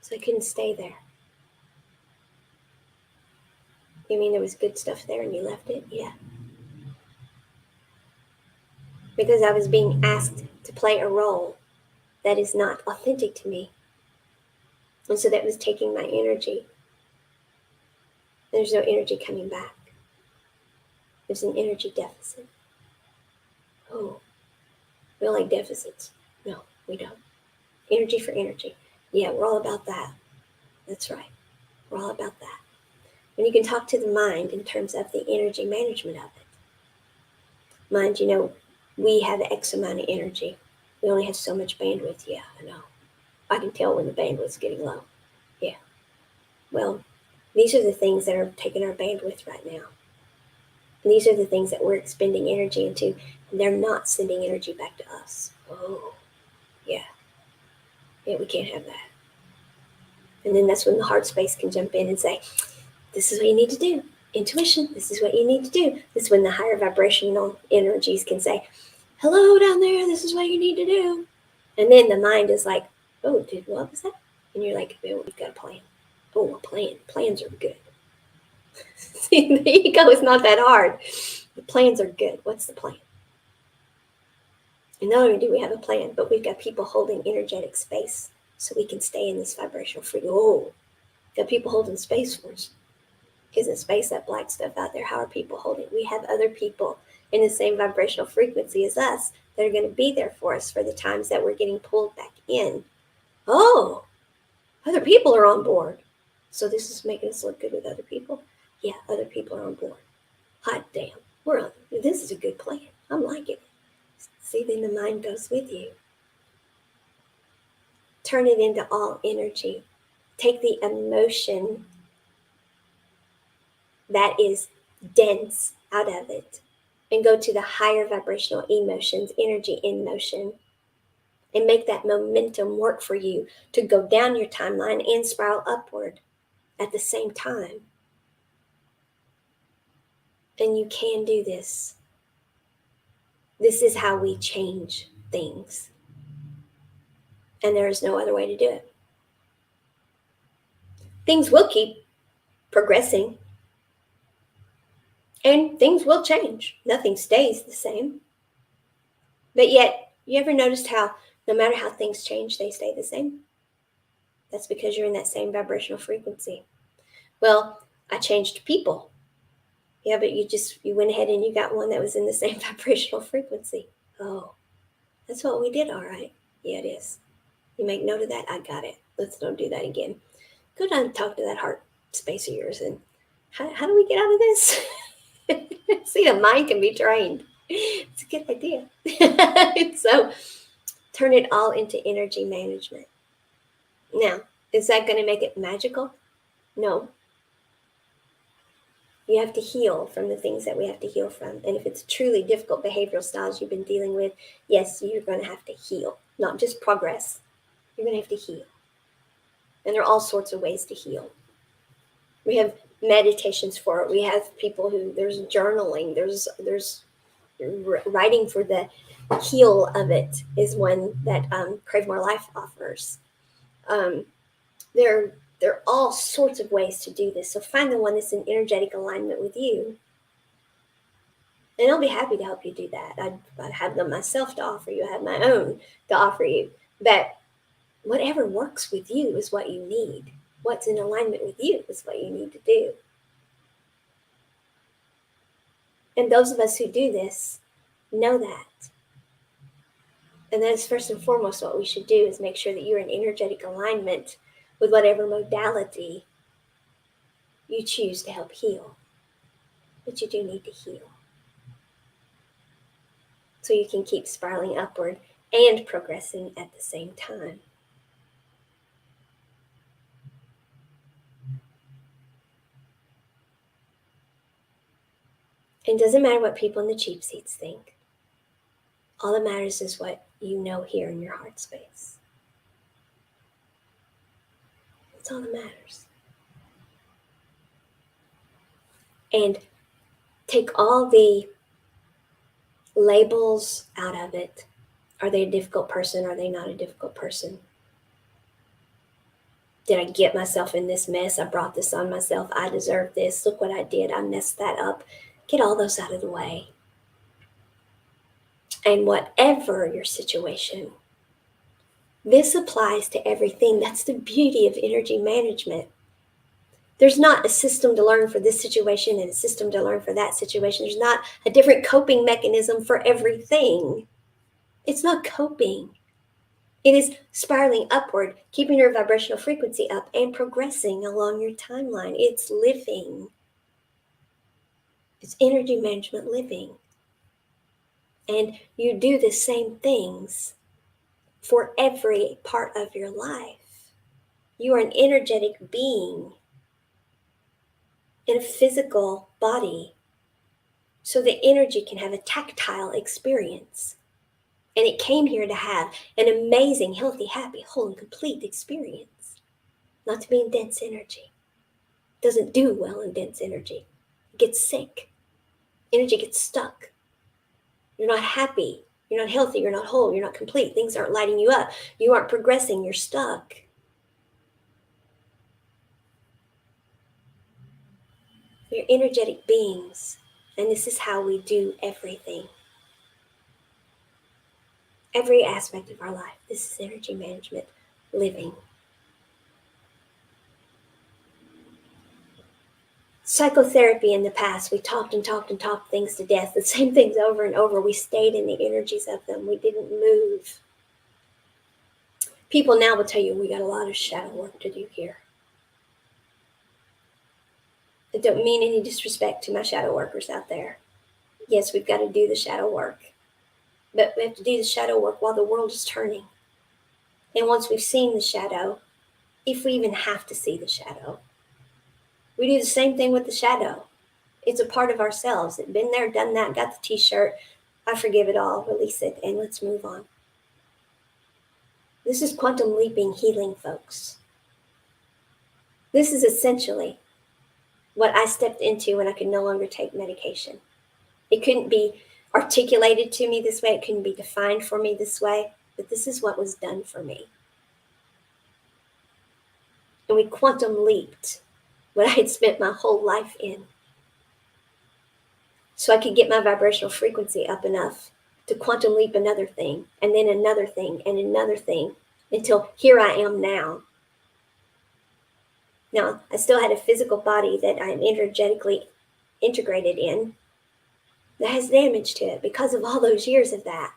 A: So I couldn't stay there. You mean there was good stuff there and you left it? Yeah. Because I was being asked to play a role that is not authentic to me. And so that was taking my energy. There's no energy coming back. There's an energy deficit. Oh, we don't like deficits. No, we don't. Energy for energy. Yeah, we're all about that. That's right. We're all about that. And you can talk to the mind in terms of the energy management of it. Mind, we have X amount of energy. We only have so much bandwidth. Yeah, I know. I can tell when the bandwidth's getting low. Yeah. Well, these are the things that are taking our bandwidth right now. And these are the things that we're expending energy into, and they're not sending energy back to us. Oh, yeah. Yeah, we can't have that. And then that's when the heart space can jump in and say, this is what you need to do. Intuition, this is what you need to do. This is when the higher vibrational energies can say, hello down there, this is what you need to do. And then the mind is like, oh, dude, what was that? And you're like, oh, we've got a plan. Oh, a plan. Plans are good. See, the ego is not that hard. The plans are good. What's the plan? And not only do we have a plan, but we've got people holding energetic space so we can stay in this vibrational freedom. Oh, got people holding space for us. Isn't space that black stuff out there? How are people holding? We have other people in the same vibrational frequency as us that are going to be there for us for the times that we're getting pulled back in. Oh, other people are on board. So this is making us look good with other people? Yeah, other people are on board. Hot damn, this is a good plan. I'm liking it. See, then the mind goes with you. Turn it into all energy. Take the emotion that is dense out of it and go to the higher vibrational emotions, energy in motion, and make that momentum work for you to go down your timeline and spiral upward at the same time. And you can do this. This is how we change things. And there is no other way to do it. Things will keep progressing. And things will change. Nothing stays the same. But yet, you ever noticed how no matter how things change, they stay the same? That's because you're in that same vibrational frequency. Well, I changed people. Yeah, but you went ahead and you got one that was in the same vibrational frequency. Oh, that's what we did, all right. Yeah, it is. You make note of that? I got it. Let's don't do that again. Go down and talk to that heart space of yours. And how do we get out of this? See, the mind can be trained. It's a good idea. So turn it all into energy management. Now, is that going to make it magical? No. You have to heal from the things that we have to heal from. And if it's truly difficult behavioral styles you've been dealing with, yes, you're going to have to heal, not just progress. You're going to have to heal. And there are all sorts of ways to heal. We have meditations for it. We have people who, there's journaling, there's writing for the heal of it is one that Crave More Life offers. There are all sorts of ways to do this. So find the one that's in energetic alignment with you. And I'll be happy to help you do that. I'd have them myself to offer you. I have my own to offer you. But whatever works with you is what you need. What's in alignment with you is what you need to do. And those of us who do this know that. And that is first and foremost what we should do is make sure that you're in energetic alignment with whatever modality you choose to help heal. But you do need to heal. So you can keep spiraling upward and progressing at the same time. It doesn't matter what people in the cheap seats think. All that matters is what you know here in your heart space. That's all that matters. And take all the labels out of it. Are they a difficult person? Are they not a difficult person? Did I get myself in this mess? I brought this on myself. I deserve this. Look what I did. I messed that up. Get all those out of the way. And whatever your situation, this applies to everything. That's the beauty of energy management. There's not a system to learn for this situation and a system to learn for that situation. There's not a different coping mechanism for everything. It's not coping. It is spiraling upward, keeping your vibrational frequency up and progressing along your timeline. It's living. It's energy management living. And you do the same things for every part of your life. You are an energetic being in a physical body. So the energy can have a tactile experience. And it came here to have an amazing, healthy, happy, whole, and complete experience. Not to be in dense energy. It doesn't do well in dense energy. It gets sick. Energy gets stuck. You're not happy. You're not healthy. You're not whole. You're not complete. Things aren't lighting you up. You aren't progressing. You're stuck. We're energetic beings. And this is how we do everything. Every aspect of our life. This is energy management living. Psychotherapy in the past, we talked and talked and talked things to death, the same things over and over. We stayed in the energies of them. We didn't move. People now will tell you we got a lot of shadow work to do here. I don't mean any disrespect to my shadow workers out there. Yes, we've got to do the shadow work. But we have to do the shadow work while the world is turning. And once we've seen the shadow, if we even have to see the shadow, we do the same thing with the shadow. It's a part of ourselves. It's been there, done that, got the t-shirt. I forgive it all, release it, and let's move on. This is quantum leaping healing, folks. This is essentially what I stepped into when I could no longer take medication. It couldn't be articulated to me this way. It couldn't be defined for me this way. But this is what was done for me. And we quantum leaped what I had spent my whole life in. So I could get my vibrational frequency up enough to quantum leap another thing, and then another thing, and another thing, until here I am now. Now, I still had a physical body that I'm energetically integrated in that has damage to it because of all those years of that.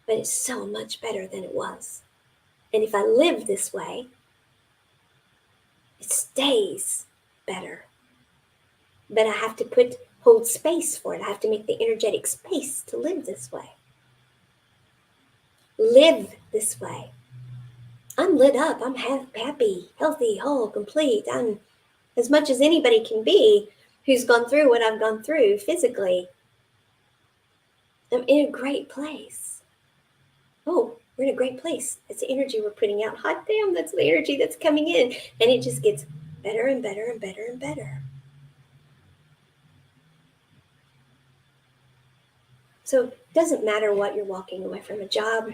A: But it's so much better than it was. And if I live this way, it stays better. But I have to hold space for it. I have to make the energetic space to live this way. Live this way. I'm lit up. I'm happy, healthy, whole, complete. I'm as much as anybody can be who's gone through what I've gone through physically. I'm in a great place. Oh, we're in a great place. It's the energy we're putting out. Hot damn, that's the energy that's coming in. And it just gets better and better and better and better. So it doesn't matter what you're walking away from, a job,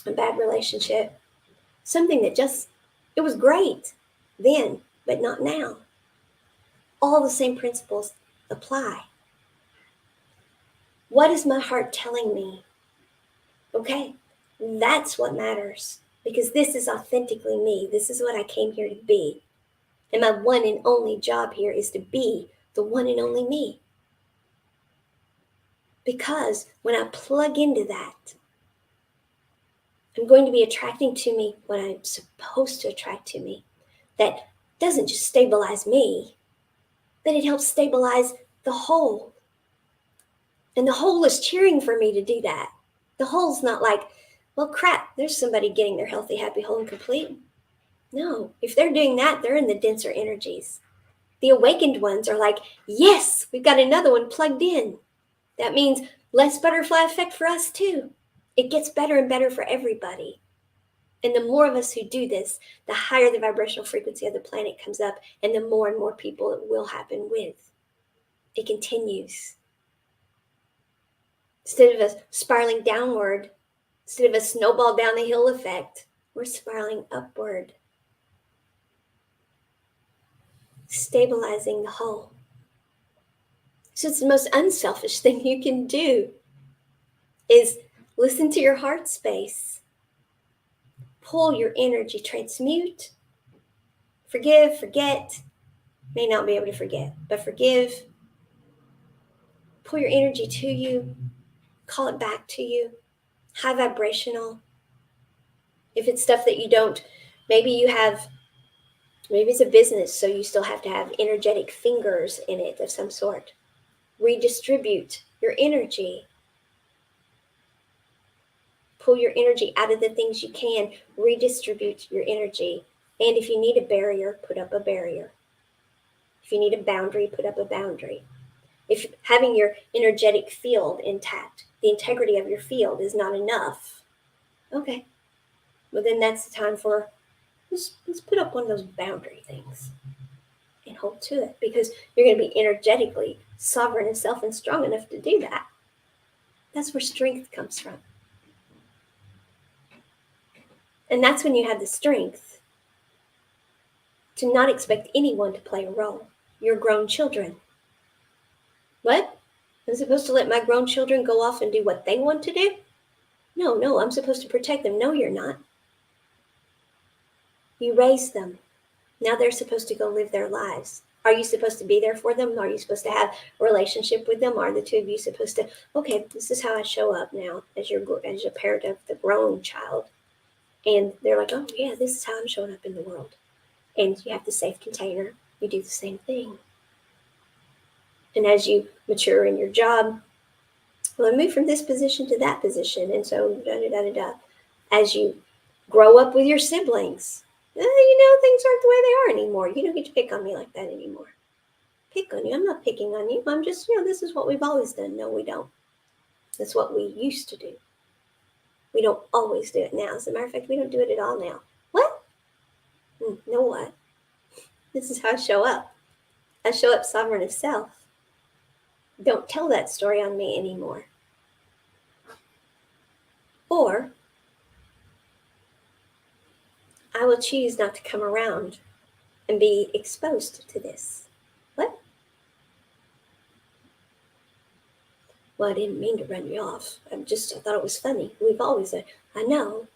A: a bad relationship, something that it was great then, but not now. All the same principles apply. What is my heart telling me? Okay, that's what matters, because this is authentically me. This is what I came here to be. And my one and only job here is to be the one and only me. Because when I plug into that, I'm going to be attracting to me what I'm supposed to attract to me. That doesn't just stabilize me, but it helps stabilize the whole. And the whole is cheering for me to do that. The whole's not like, well, crap, there's somebody getting their healthy, happy, whole, and complete. No, if they're doing that, they're in the denser energies. The awakened ones are like, yes, we've got another one plugged in. That means less butterfly effect for us too. It gets better and better for everybody. And the more of us who do this, the higher the vibrational frequency of the planet comes up, and the more and more people it will happen with. It continues. Instead of us spiraling downward, instead of a snowball down the hill effect, we're spiraling upward. stabilizing the whole. So it's the most unselfish thing you can do is listen to your heart space. Pull your energy, transmute, forgive, forget. May not be able to forget, but forgive. Pull your energy to you, call it back to you. High vibrational. If it's stuff that you don't, maybe it's a business, so you still have to have energetic fingers in it of some sort. Redistribute your energy. Pull your energy out of the things you can, redistribute your energy. And if you need a barrier, put up a barrier. If you need a boundary, put up a boundary. If having your energetic field intact, the integrity of your field is not enough, okay, well then that's the time for, let's put up one of those boundary things and hold to it, because you're going to be energetically sovereign and self and strong enough to do that. That's where strength comes from. And that's when you have the strength to not expect anyone to play a role. Your grown children. What? I'm supposed to let my grown children go off and do what they want to do? No, I'm supposed to protect them. No, you're not. You raise them. Now they're supposed to go live their lives. Are you supposed to be there for them? Are you supposed to have a relationship with them? Are the two of you supposed to, okay, this is how I show up now as a parent of the grown child. And they're like, oh yeah, this is how I'm showing up in the world. And you have the safe container. You do the same thing. And as you mature in your job, well, I move from this position to that position. And so, as you grow up with your siblings, things aren't the way they are anymore. You don't get to pick on me like that anymore. Pick on you. I'm not picking on you. I'm just, this is what we've always done. No, we don't. That's what we used to do. We don't always do it now. As a matter of fact, we don't do it at all now. What? Know what? This is how I show up. I show up sovereign of self. Don't tell that story on me anymore. Or I will choose not to come around and be exposed to this. What? Well, I didn't mean to run you off. I thought it was funny. We've always said, I know,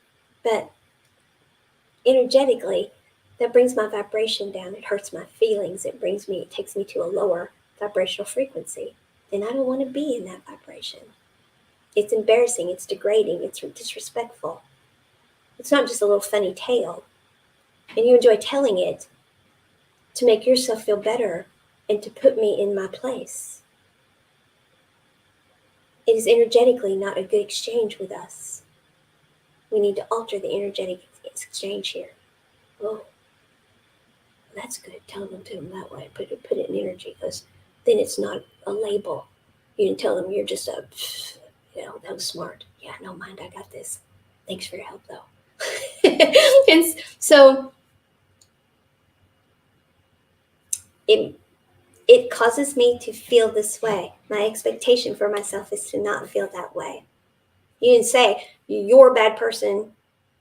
A: but energetically, that brings my vibration down. It hurts my feelings. It takes me to a lower vibrational frequency. And I don't want to be in that vibration. It's embarrassing. It's degrading. It's disrespectful. It's not just a little funny tale. And you enjoy telling it to make yourself feel better and to put me in my place. It is energetically not a good exchange with us. We need to alter the energetic exchange here. Oh, that's good. Tell them to them that way. Put it in energy, because then it's not a label. You didn't tell them you're just that was smart. Yeah, no mind, I got this. Thanks for your help, though. And so it causes me to feel this way. My expectation for myself is to not feel that way. You didn't say you're a bad person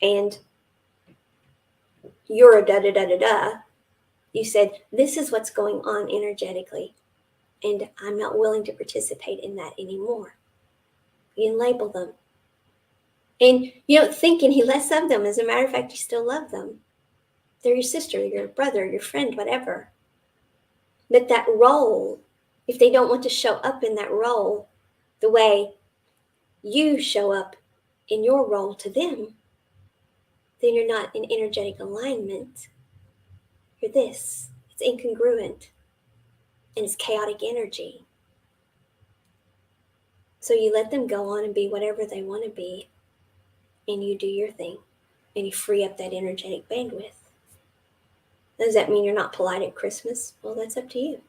A: and you're a da-da-da-da-da. You said, this is what's going on energetically, and I'm not willing to participate in that anymore. You can label them. And you don't think any less of them. As a matter of fact, you still love them. They're your sister, your brother, your friend, whatever. But that role, if they don't want to show up in that role the way you show up in your role to them, then you're not in energetic alignment. You're this. It's incongruent. And it's chaotic energy. So you let them go on and be whatever they want to be, and you do your thing, and you free up that energetic bandwidth. Does that mean you're not polite at Christmas? Well, that's up to you.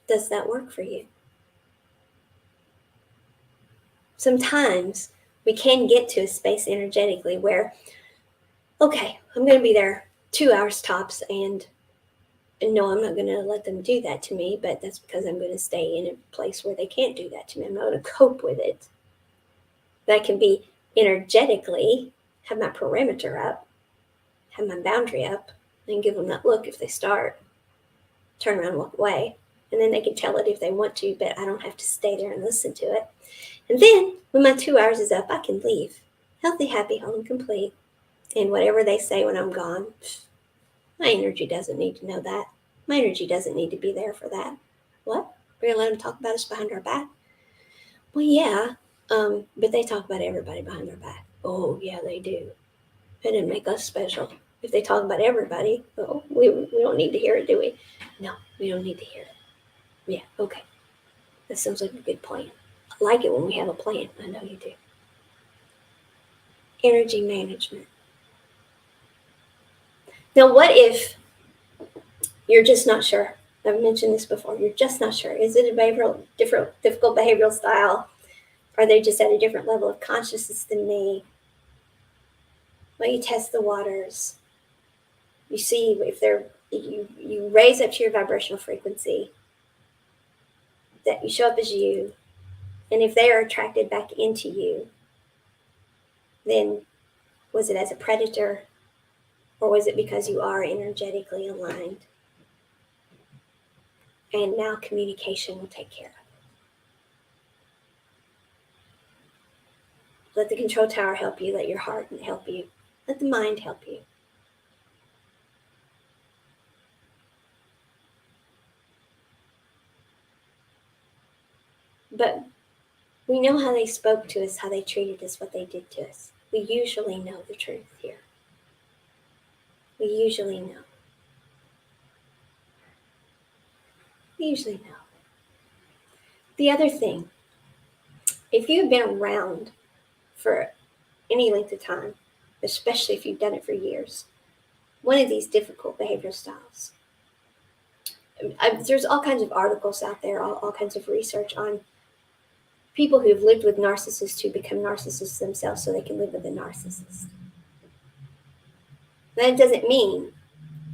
A: Does that work for you? Sometimes we can get to a space energetically where, okay, I'm going to be there 2 hours tops, and no, I'm not going to let them do that to me, but that's because I'm going to stay in a place where they can't do that to me. I'm not going to cope with it. But I can be energetically, have my perimeter up, have my boundary up, and give them that look if they start. turn around and walk away. And then they can tell it if they want to, but I don't have to stay there and listen to it. And then when my 2 hours is up, I can leave. Healthy, happy, whole, and complete. And whatever they say when I'm gone, my energy doesn't need to know that. My energy doesn't need to be there for that. What? We're going to let them talk about us behind our back? Well, yeah, but they talk about everybody behind our back. Oh, yeah, they do. That didn't make us special. If they talk about everybody, oh, we don't need to hear it, do we? No, we don't need to hear it. Yeah, okay. That sounds like a good plan. I like it when we have a plan. I know you do. Energy management. Now, what if you're just not sure? I've mentioned this before. You're just not sure. Is it a difficult behavioral style? Are they just at a different level of consciousness than me? Well, you test the waters. You see if you raise up to your vibrational frequency, that you show up as you, and if they are attracted back into you, then was it as a predator, or was it because you are energetically aligned? And now communication will take care of it. Let the control tower help you. Let your heart help you. Let the mind help you. But we know how they spoke to us, how they treated us, what they did to us. We usually know the truth here. We usually know. We usually know. The other thing, if you've been around for any length of time, especially if you've done it for years, one of these difficult behavioral styles, there's all kinds of articles out there, all kinds of research on people who've lived with narcissists who become narcissists themselves so they can live with a narcissist. That doesn't mean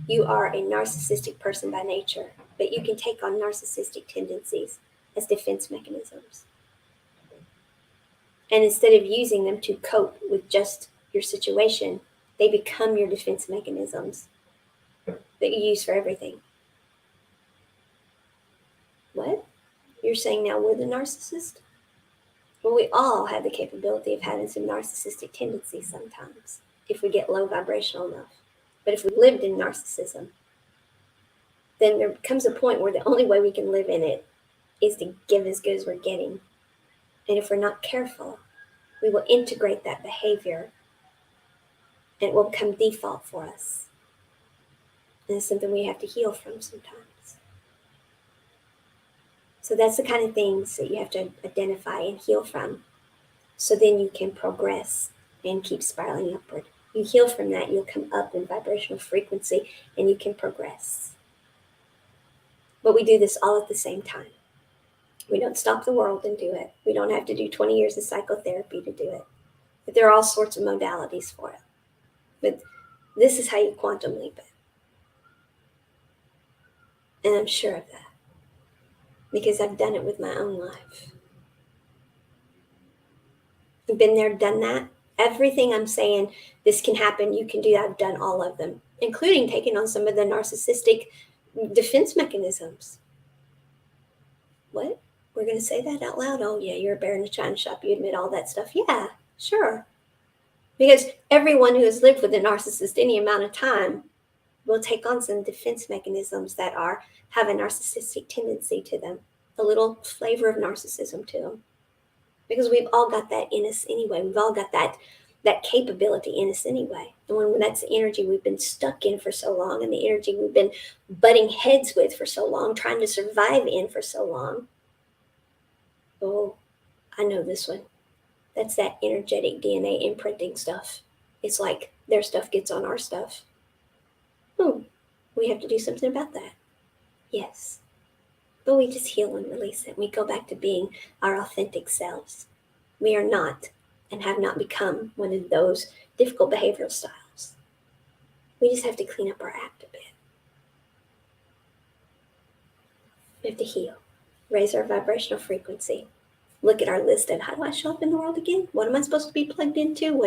A: you are a narcissistic person by nature, but you can take on narcissistic tendencies as defense mechanisms. And instead of using them to cope with just your situation, they become your defense mechanisms that you use for everything. What? You're saying now we're the narcissist? Well, we all have the capability of having some narcissistic tendencies sometimes, if we get low vibrational enough. But if we lived in narcissism, then there comes a point where the only way we can live in it is to give as good as we're getting. And if we're not careful, we will integrate that behavior and it will become default for us. And it's something we have to heal from sometimes. So that's the kind of things that you have to identify and heal from. So then you can progress and keep spiraling upward. You heal from that, you'll come up in vibrational frequency and you can progress. But we do this all at the same time. We don't stop the world and do it. We don't have to do 20 years of psychotherapy to do it. But there are all sorts of modalities for it. But this is how you quantum leap it. And I'm sure of that. Because I've done it with my own life. I've been there, done that. Everything I'm saying, this can happen, you can do that, I've done all of them. Including taking on some of the narcissistic defense mechanisms. What? We're going to say that out loud? Oh yeah, you're a bear in a china shop. You admit all that stuff. Yeah, sure. Because everyone who has lived with a narcissist any amount of time will take on some defense mechanisms that have a narcissistic tendency to them. A little flavor of narcissism to them. Because we've all got that in us anyway. We've all got that capability in us anyway. And when that's the energy we've been stuck in for so long, and the energy we've been butting heads with for so long, trying to survive in for so long. Oh, I know this one. That's that energetic DNA imprinting stuff. It's like their stuff gets on our stuff. We have to do something about that. Yes. But we just heal and release it. We go back to being our authentic selves. We are not and have not become one of those difficult behavioral styles. We just have to clean up our act a bit. We have to heal, raise our vibrational frequency, look at our list and how do I show up in the world again? What am I supposed to be plugged into?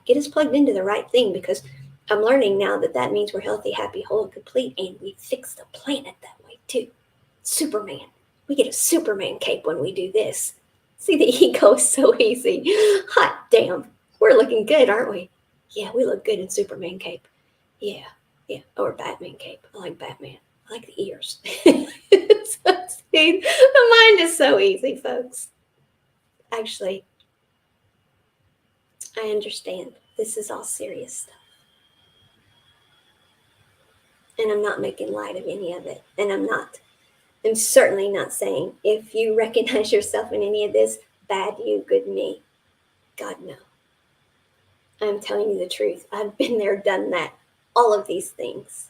A: Get us plugged into the right thing, because I'm learning now that that means we're healthy, happy, whole, and complete, and we fix the planet that way too. Superman. We get a Superman cape when we do this. See, the ego is so easy. Hot damn. We're looking good, aren't we? Yeah, we look good in Superman cape. Yeah, yeah. Or Batman cape. I like Batman. I like the ears. So, see, the mind is so easy, folks. Actually, I understand. This is all serious stuff. And I'm not making light of any of it. And I'm certainly not saying if you recognize yourself in any of this, bad you, good me. God, no. I'm telling you the truth. I've been there, done that. All of these things.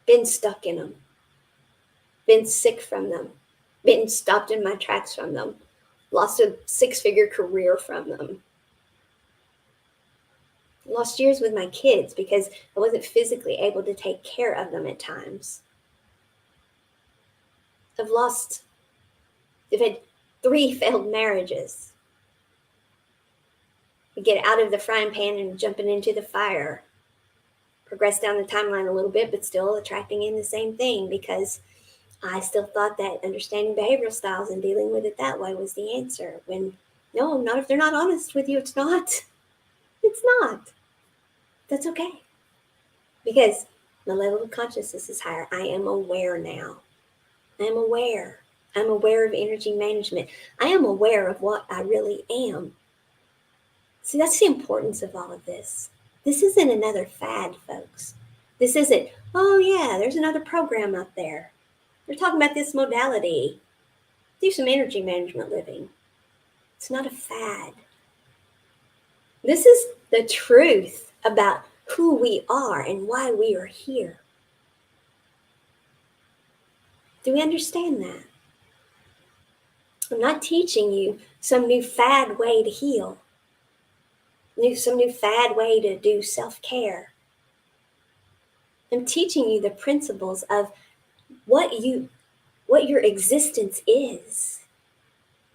A: Been stuck in them. Been sick from them. Been stopped in my tracks from them. Lost a 6-figure career from them. Lost years with my kids because I wasn't physically able to take care of them at times. I've had 3 failed marriages. You get out of the frying pan and jumping into the fire. Progress down the timeline a little bit, but still attracting in the same thing because I still thought that understanding behavioral styles and dealing with it that way was the answer. When no, not if they're not honest with you, it's not. It's not. That's okay. Because the level of consciousness is higher. I am aware now. I am aware. I'm aware of energy management. I am aware of what I really am. See, that's the importance of all of this. This isn't another fad, folks. This isn't, oh yeah, there's another program out there. They're talking about this modality. Do some energy management living. It's not a fad. This is the truth about who we are and why we are here. Do we understand that? I'm not teaching you some new fad way to heal, some new fad way to do self-care. I'm teaching you the principles of what your existence is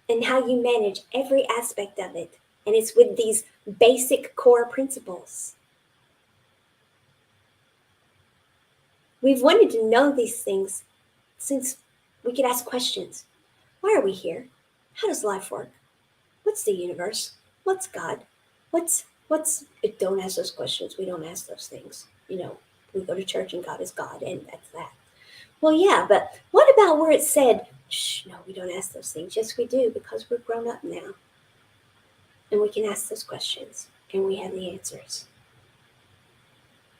A: and how you manage every aspect of it. And it's with these basic core principles. We've wanted to know these things since we could ask questions. Why are we here? How does life work? What's the universe? What's God? What's don't ask those questions. We don't ask those things. We go to church and God is God, and that's that. Well, yeah, but what about where it said, shh, no, we don't ask those things? Yes, we do, because we're grown up now. And we can ask those questions, and we have the answers.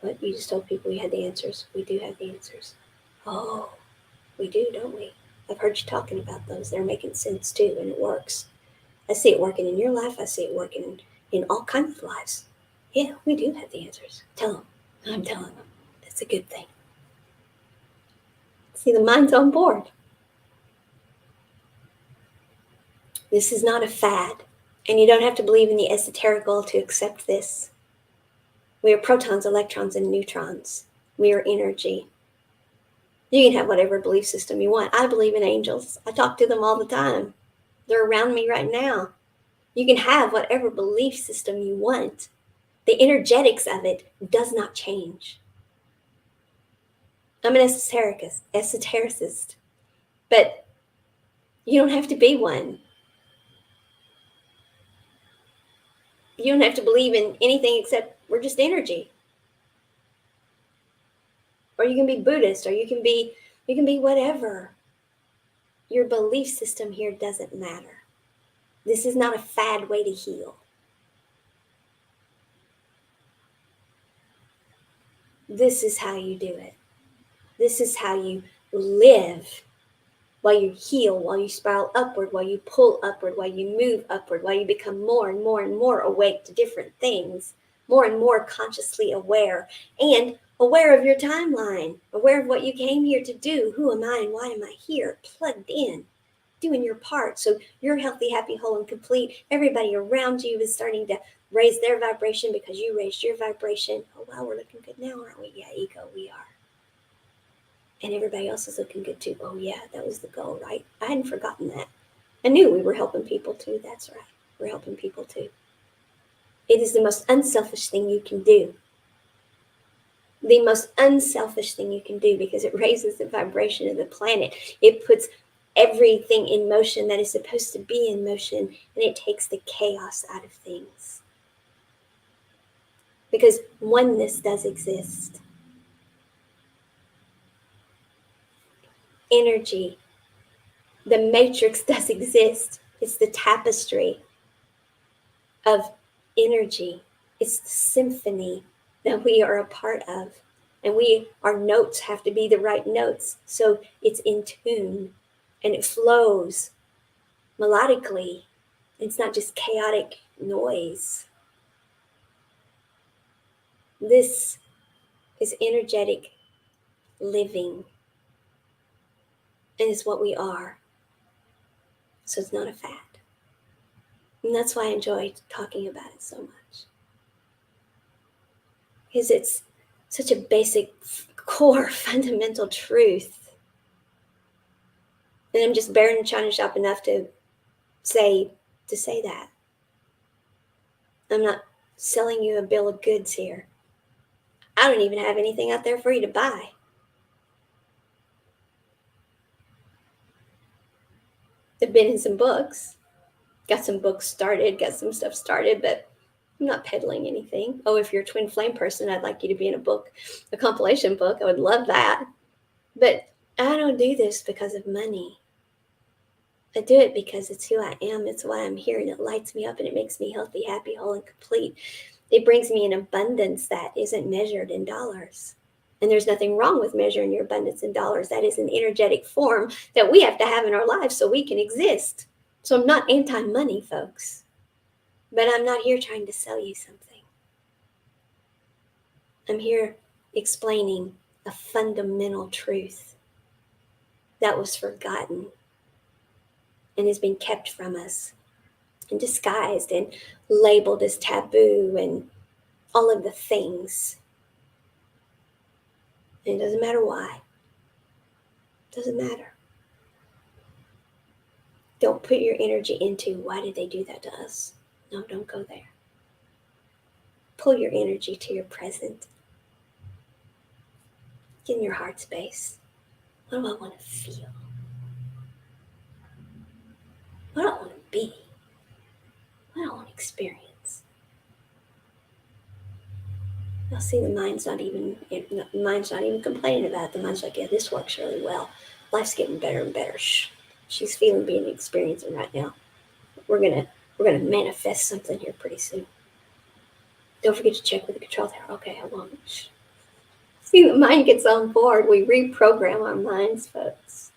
A: But you just told people you had the answers. We do have the answers. Oh, we do, don't we? I've heard you talking about those. They're making sense too, and it works. I see it working in your life. I see it working in all kinds of lives. Yeah, we do have the answers. Tell them. I'm telling them. That's a good thing. See, the mind's on board. This is not a fad, and you don't have to believe in the esoterical to accept this. We are protons, electrons, and neutrons. We are energy. You can have whatever belief system you want. I believe in angels. I talk to them all the time. They're around me right now. You can have whatever belief system you want. The energetics of it does not change. I'm an esotericist, but you don't have to be one. You don't have to believe in anything except we're just energy. Or you can be Buddhist, or you can be whatever. Your belief system here doesn't matter. This is not a fad way to heal. This is how you do it. This is how you live while you heal, while you spiral upward, while you pull upward, while you move upward, while you become more and more and more awake to different things, more and more consciously aware, and aware of your timeline, aware of what you came here to do. Who am I and why am I here? Plugged in, doing your part. So you're healthy, happy, whole, and complete. Everybody around you is starting to raise their vibration because you raised your vibration. Oh, wow, we're looking good now, aren't we? Yeah, ego, we are. And everybody else is looking good too. Oh yeah, that was the goal, right? I hadn't forgotten that. I knew we were helping people too. That's right. We're helping people too. It is the most unselfish thing you can do. the most unselfish thing you can do because it raises the vibration of the planet. It puts everything in motion that is supposed to be in motion, and it takes the chaos out of things. Because oneness does exist. Energy, the matrix does exist. It's the tapestry of energy. It's the symphony that we are a part of. And our notes have to be the right notes. So it's in tune and it flows melodically. It's not just chaotic noise. This is energetic living. And it's what we are. So it's not a fad. And that's why I enjoy talking about it so much. Because it's such a basic, core, fundamental truth. And I'm just barren china shop enough to say that. I'm not selling you a bill of goods here. I don't even have anything out there for you to buy. I've been in some books, got some books started, got some stuff started, but I'm not peddling anything. Oh, if you're a twin flame person, I'd like you to be in a compilation book. I would love that. But I don't do this because of money. I do it because it's who I am. It's why I'm here, and it lights me up, and it makes me healthy, happy, whole, and complete. It brings me an abundance that isn't measured in dollars. And there's nothing wrong with measuring your abundance in dollars. That is an energetic form that we have to have in our lives so we can exist. So I'm not anti-money, folks. But I'm not here trying to sell you something. I'm here explaining a fundamental truth that was forgotten and has been kept from us and disguised and labeled as taboo and all of the things. And it doesn't matter why. It doesn't matter. Don't put your energy into why did they do that to us? No, don't go there. Pull your energy to your present. Get in your heart space. What do I want to feel? What do I want to be? What do I want to experience? You'll see the mind's not even complaining about it. The mind's like, yeah, this works really well. Life's getting better and better. She's feeling being experiencing right now. We're gonna manifest something here pretty soon. Don't forget to check with the control tower. Okay, I won't. See, the mind gets on board. We reprogram our minds, folks.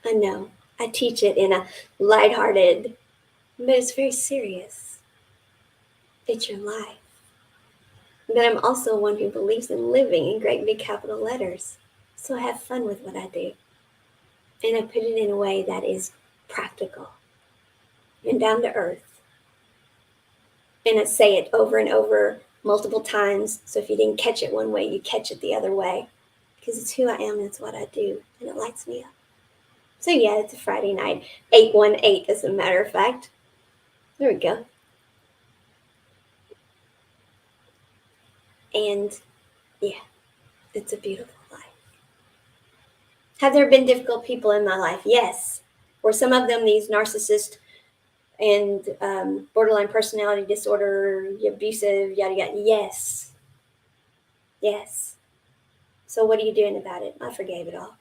A: I know. I teach it in a lighthearted, but it's very serious. It's your life. But I'm also one who believes in living in great big capital letters. So I have fun with what I do. And I put it in a way that is practical and down to earth. And I say it over and over multiple times. So if you didn't catch it one way, you catch it the other way. Because it's who I am and it's what I do. And it lights me up. So yeah, it's a Friday night. 818 as a matter of fact. There we go. And yeah, it's a beautiful life. Have there been difficult people in my life? Yes. Were some of them these narcissists and borderline personality disorder, abusive, yada yada? Yes. Yes. So what are you doing about it? I forgave it all.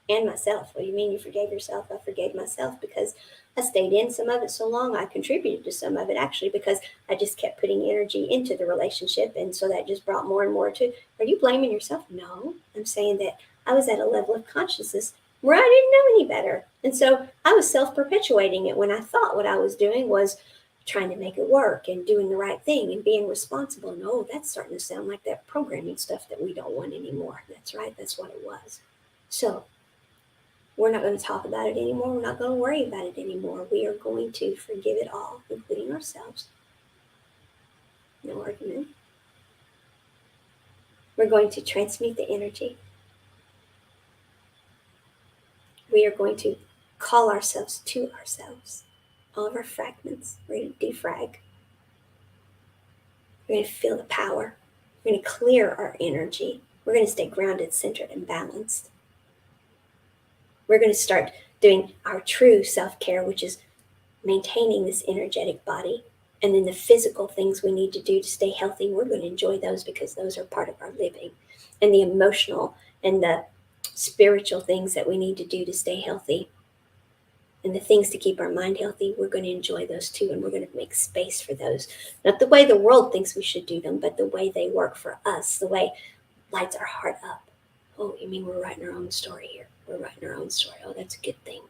A: And myself. What do you mean you forgave yourself? I forgave myself because I stayed in some of it so long. I contributed to some of it actually because I just kept putting energy into the relationship. And so that just brought more and more to, are you blaming yourself? No. I'm saying that I was at a level of consciousness where I didn't know any better. And so I was self-perpetuating it when I thought what I was doing was trying to make it work and doing the right thing and being responsible. And oh, that's starting to sound like that programming stuff that we don't want anymore. That's right. That's what it was. So we're not going to talk about it anymore. We're not going to worry about it anymore. We are going to forgive it all, including ourselves. No argument. We're going to transmute the energy. We are going to call ourselves to ourselves. All of our fragments. We're going to defrag. We're going to feel the power. We're going to clear our energy. We're going to stay grounded, centered, and balanced. We're going to start doing our true self care, which is maintaining this energetic body. And then the physical things we need to do to stay healthy, we're going to enjoy those because those are part of our living. And the emotional and the spiritual things that we need to do to stay healthy and the things to keep our mind healthy, we're going to enjoy those too. And we're going to make space for those. Not the way the world thinks we should do them, but the way they work for us, the way lights our heart up. Oh, you mean we're writing our own story here? We're writing our own story. Oh, that's a good thing.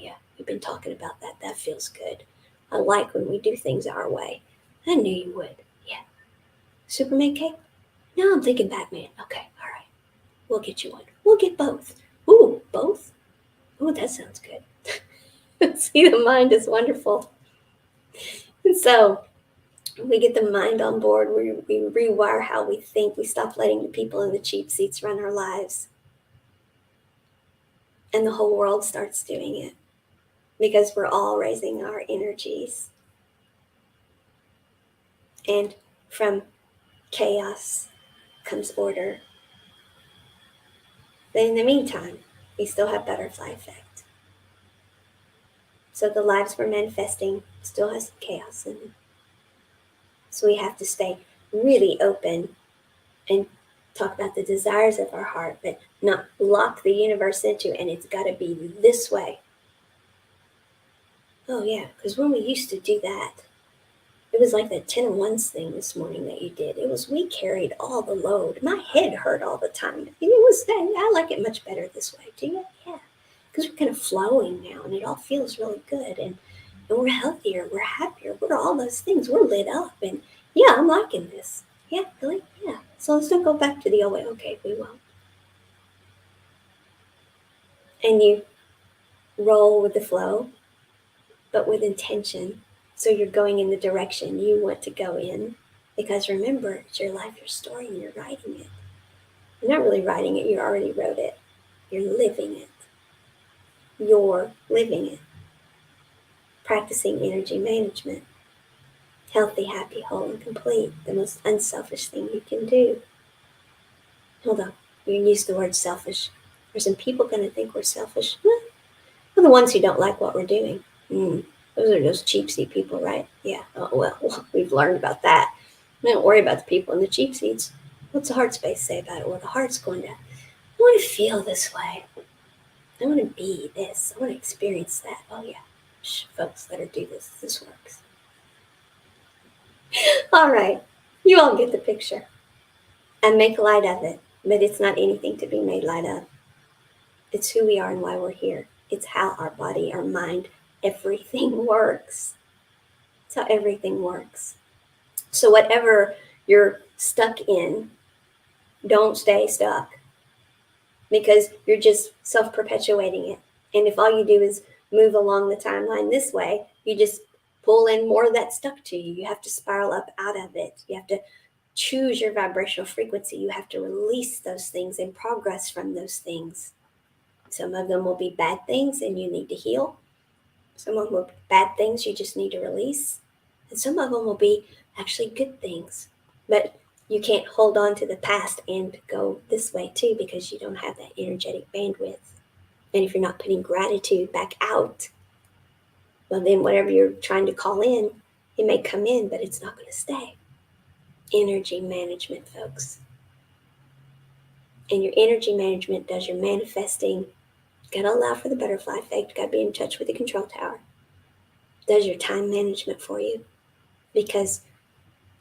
A: Yeah. We've been talking about that. That feels good. I like when we do things our way. I knew you would. Yeah. Superman cake? No, I'm thinking Batman. Okay, all right. We'll get you one. We'll get both. Ooh, both? Ooh, that sounds good. See, the mind is wonderful. And so we get the mind on board. We rewire how we think. We stop letting the people in the cheap seats run our lives. And the whole world starts doing it because we're all raising our energies. And from chaos comes order. But in the meantime, we still have butterfly effect. So the lives we're manifesting still has chaos in it. So we have to stay really open and talk about the desires of our heart, but not lock the universe into, and it's got to be this way. Oh, yeah, because when we used to do that, it was like that 10 of ones thing this morning that you did. It was, we carried all the load. My head hurt all the time. And it was, I like it much better this way. Do you? Yeah. Because we're kind of flowing now and it all feels really good. And we're healthier. We're happier. We're all those things. We're lit up. And yeah, I'm liking this. Yeah, really? Yeah. So let's don't go back to the old way. Okay, we won't. And you roll with the flow, but with intention. So you're going in the direction you want to go in. Because remember, it's your life, your story, and you're writing it. You're not really writing it, you already wrote it. You're living it. You're living it. Practicing energy management. Healthy, happy, whole, and complete. The most unselfish thing you can do. Hold on. You use the word selfish. Are some people going to think we're selfish? Well, the ones who don't like what we're doing. Those are those cheap seat people, right? Yeah. Oh, well, we've learned about that. We don't worry about the people in the cheap seats. What's the heart space say about it? Well, the heart's going to, I want to feel this way. I want to be this. I want to experience that. Oh, yeah. Folks, let her do this. This works. All right. You all get the picture. And make light of it. But it's not anything to be made light of. It's who we are and why we're here. It's how our body, our mind, everything works. It's how everything works. So whatever you're stuck in, don't stay stuck because you're just self-perpetuating it. And if all you do is move along the timeline this way, you just pull in more of that stuck to you. You have to spiral up out of it. You have to choose your vibrational frequency. You have to release those things and progress from those things. Some of them will be bad things and you need to heal. Some of them will be bad things you just need to release. And some of them will be actually good things. But you can't hold on to the past and go this way too because you don't have that energetic bandwidth. And if you're not putting gratitude back out, well, then whatever you're trying to call in, it may come in, but it's not going to stay. Energy management, folks. And your energy management does your manifesting. Got to allow for the butterfly effect. Got to be in touch with the control tower. Does your time management for you. Because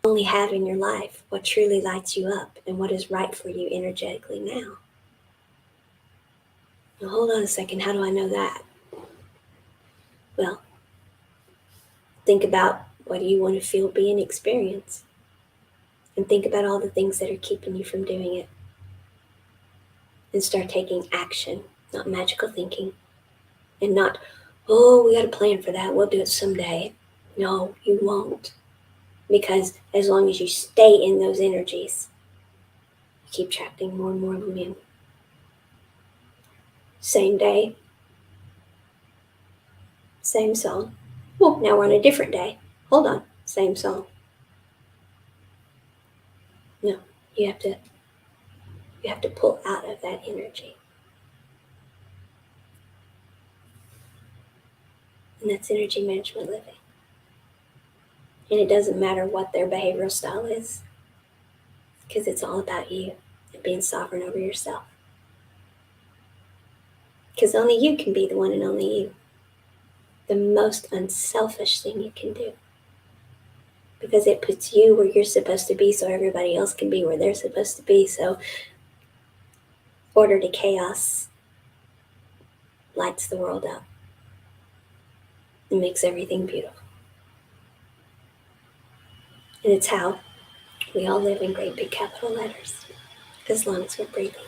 A: you only have in your life what truly lights you up and what is right for you energetically now. Now, hold on a second. How do I know that? Well, think about what do you want to feel, be, and experience. And think about all the things that are keeping you from doing it. And start taking action, not magical thinking. And not, oh, we got a plan for that. We'll do it someday. No, you won't. Because as long as you stay in those energies, you keep attracting more and more of them in. Same day, same song. Well, now we're on a different day. Hold on, same song. No, You have to pull out of that energy. And that's energy management living. And it doesn't matter what their behavioral style is, because it's all about you and being sovereign over yourself. Because only you can be the one and only you. The most unselfish thing you can do. Because it puts you where you're supposed to be so everybody else can be where they're supposed to be. So order to chaos lights the world up and makes everything beautiful. And it's how we all live in great big capital letters, as long as we're breathing.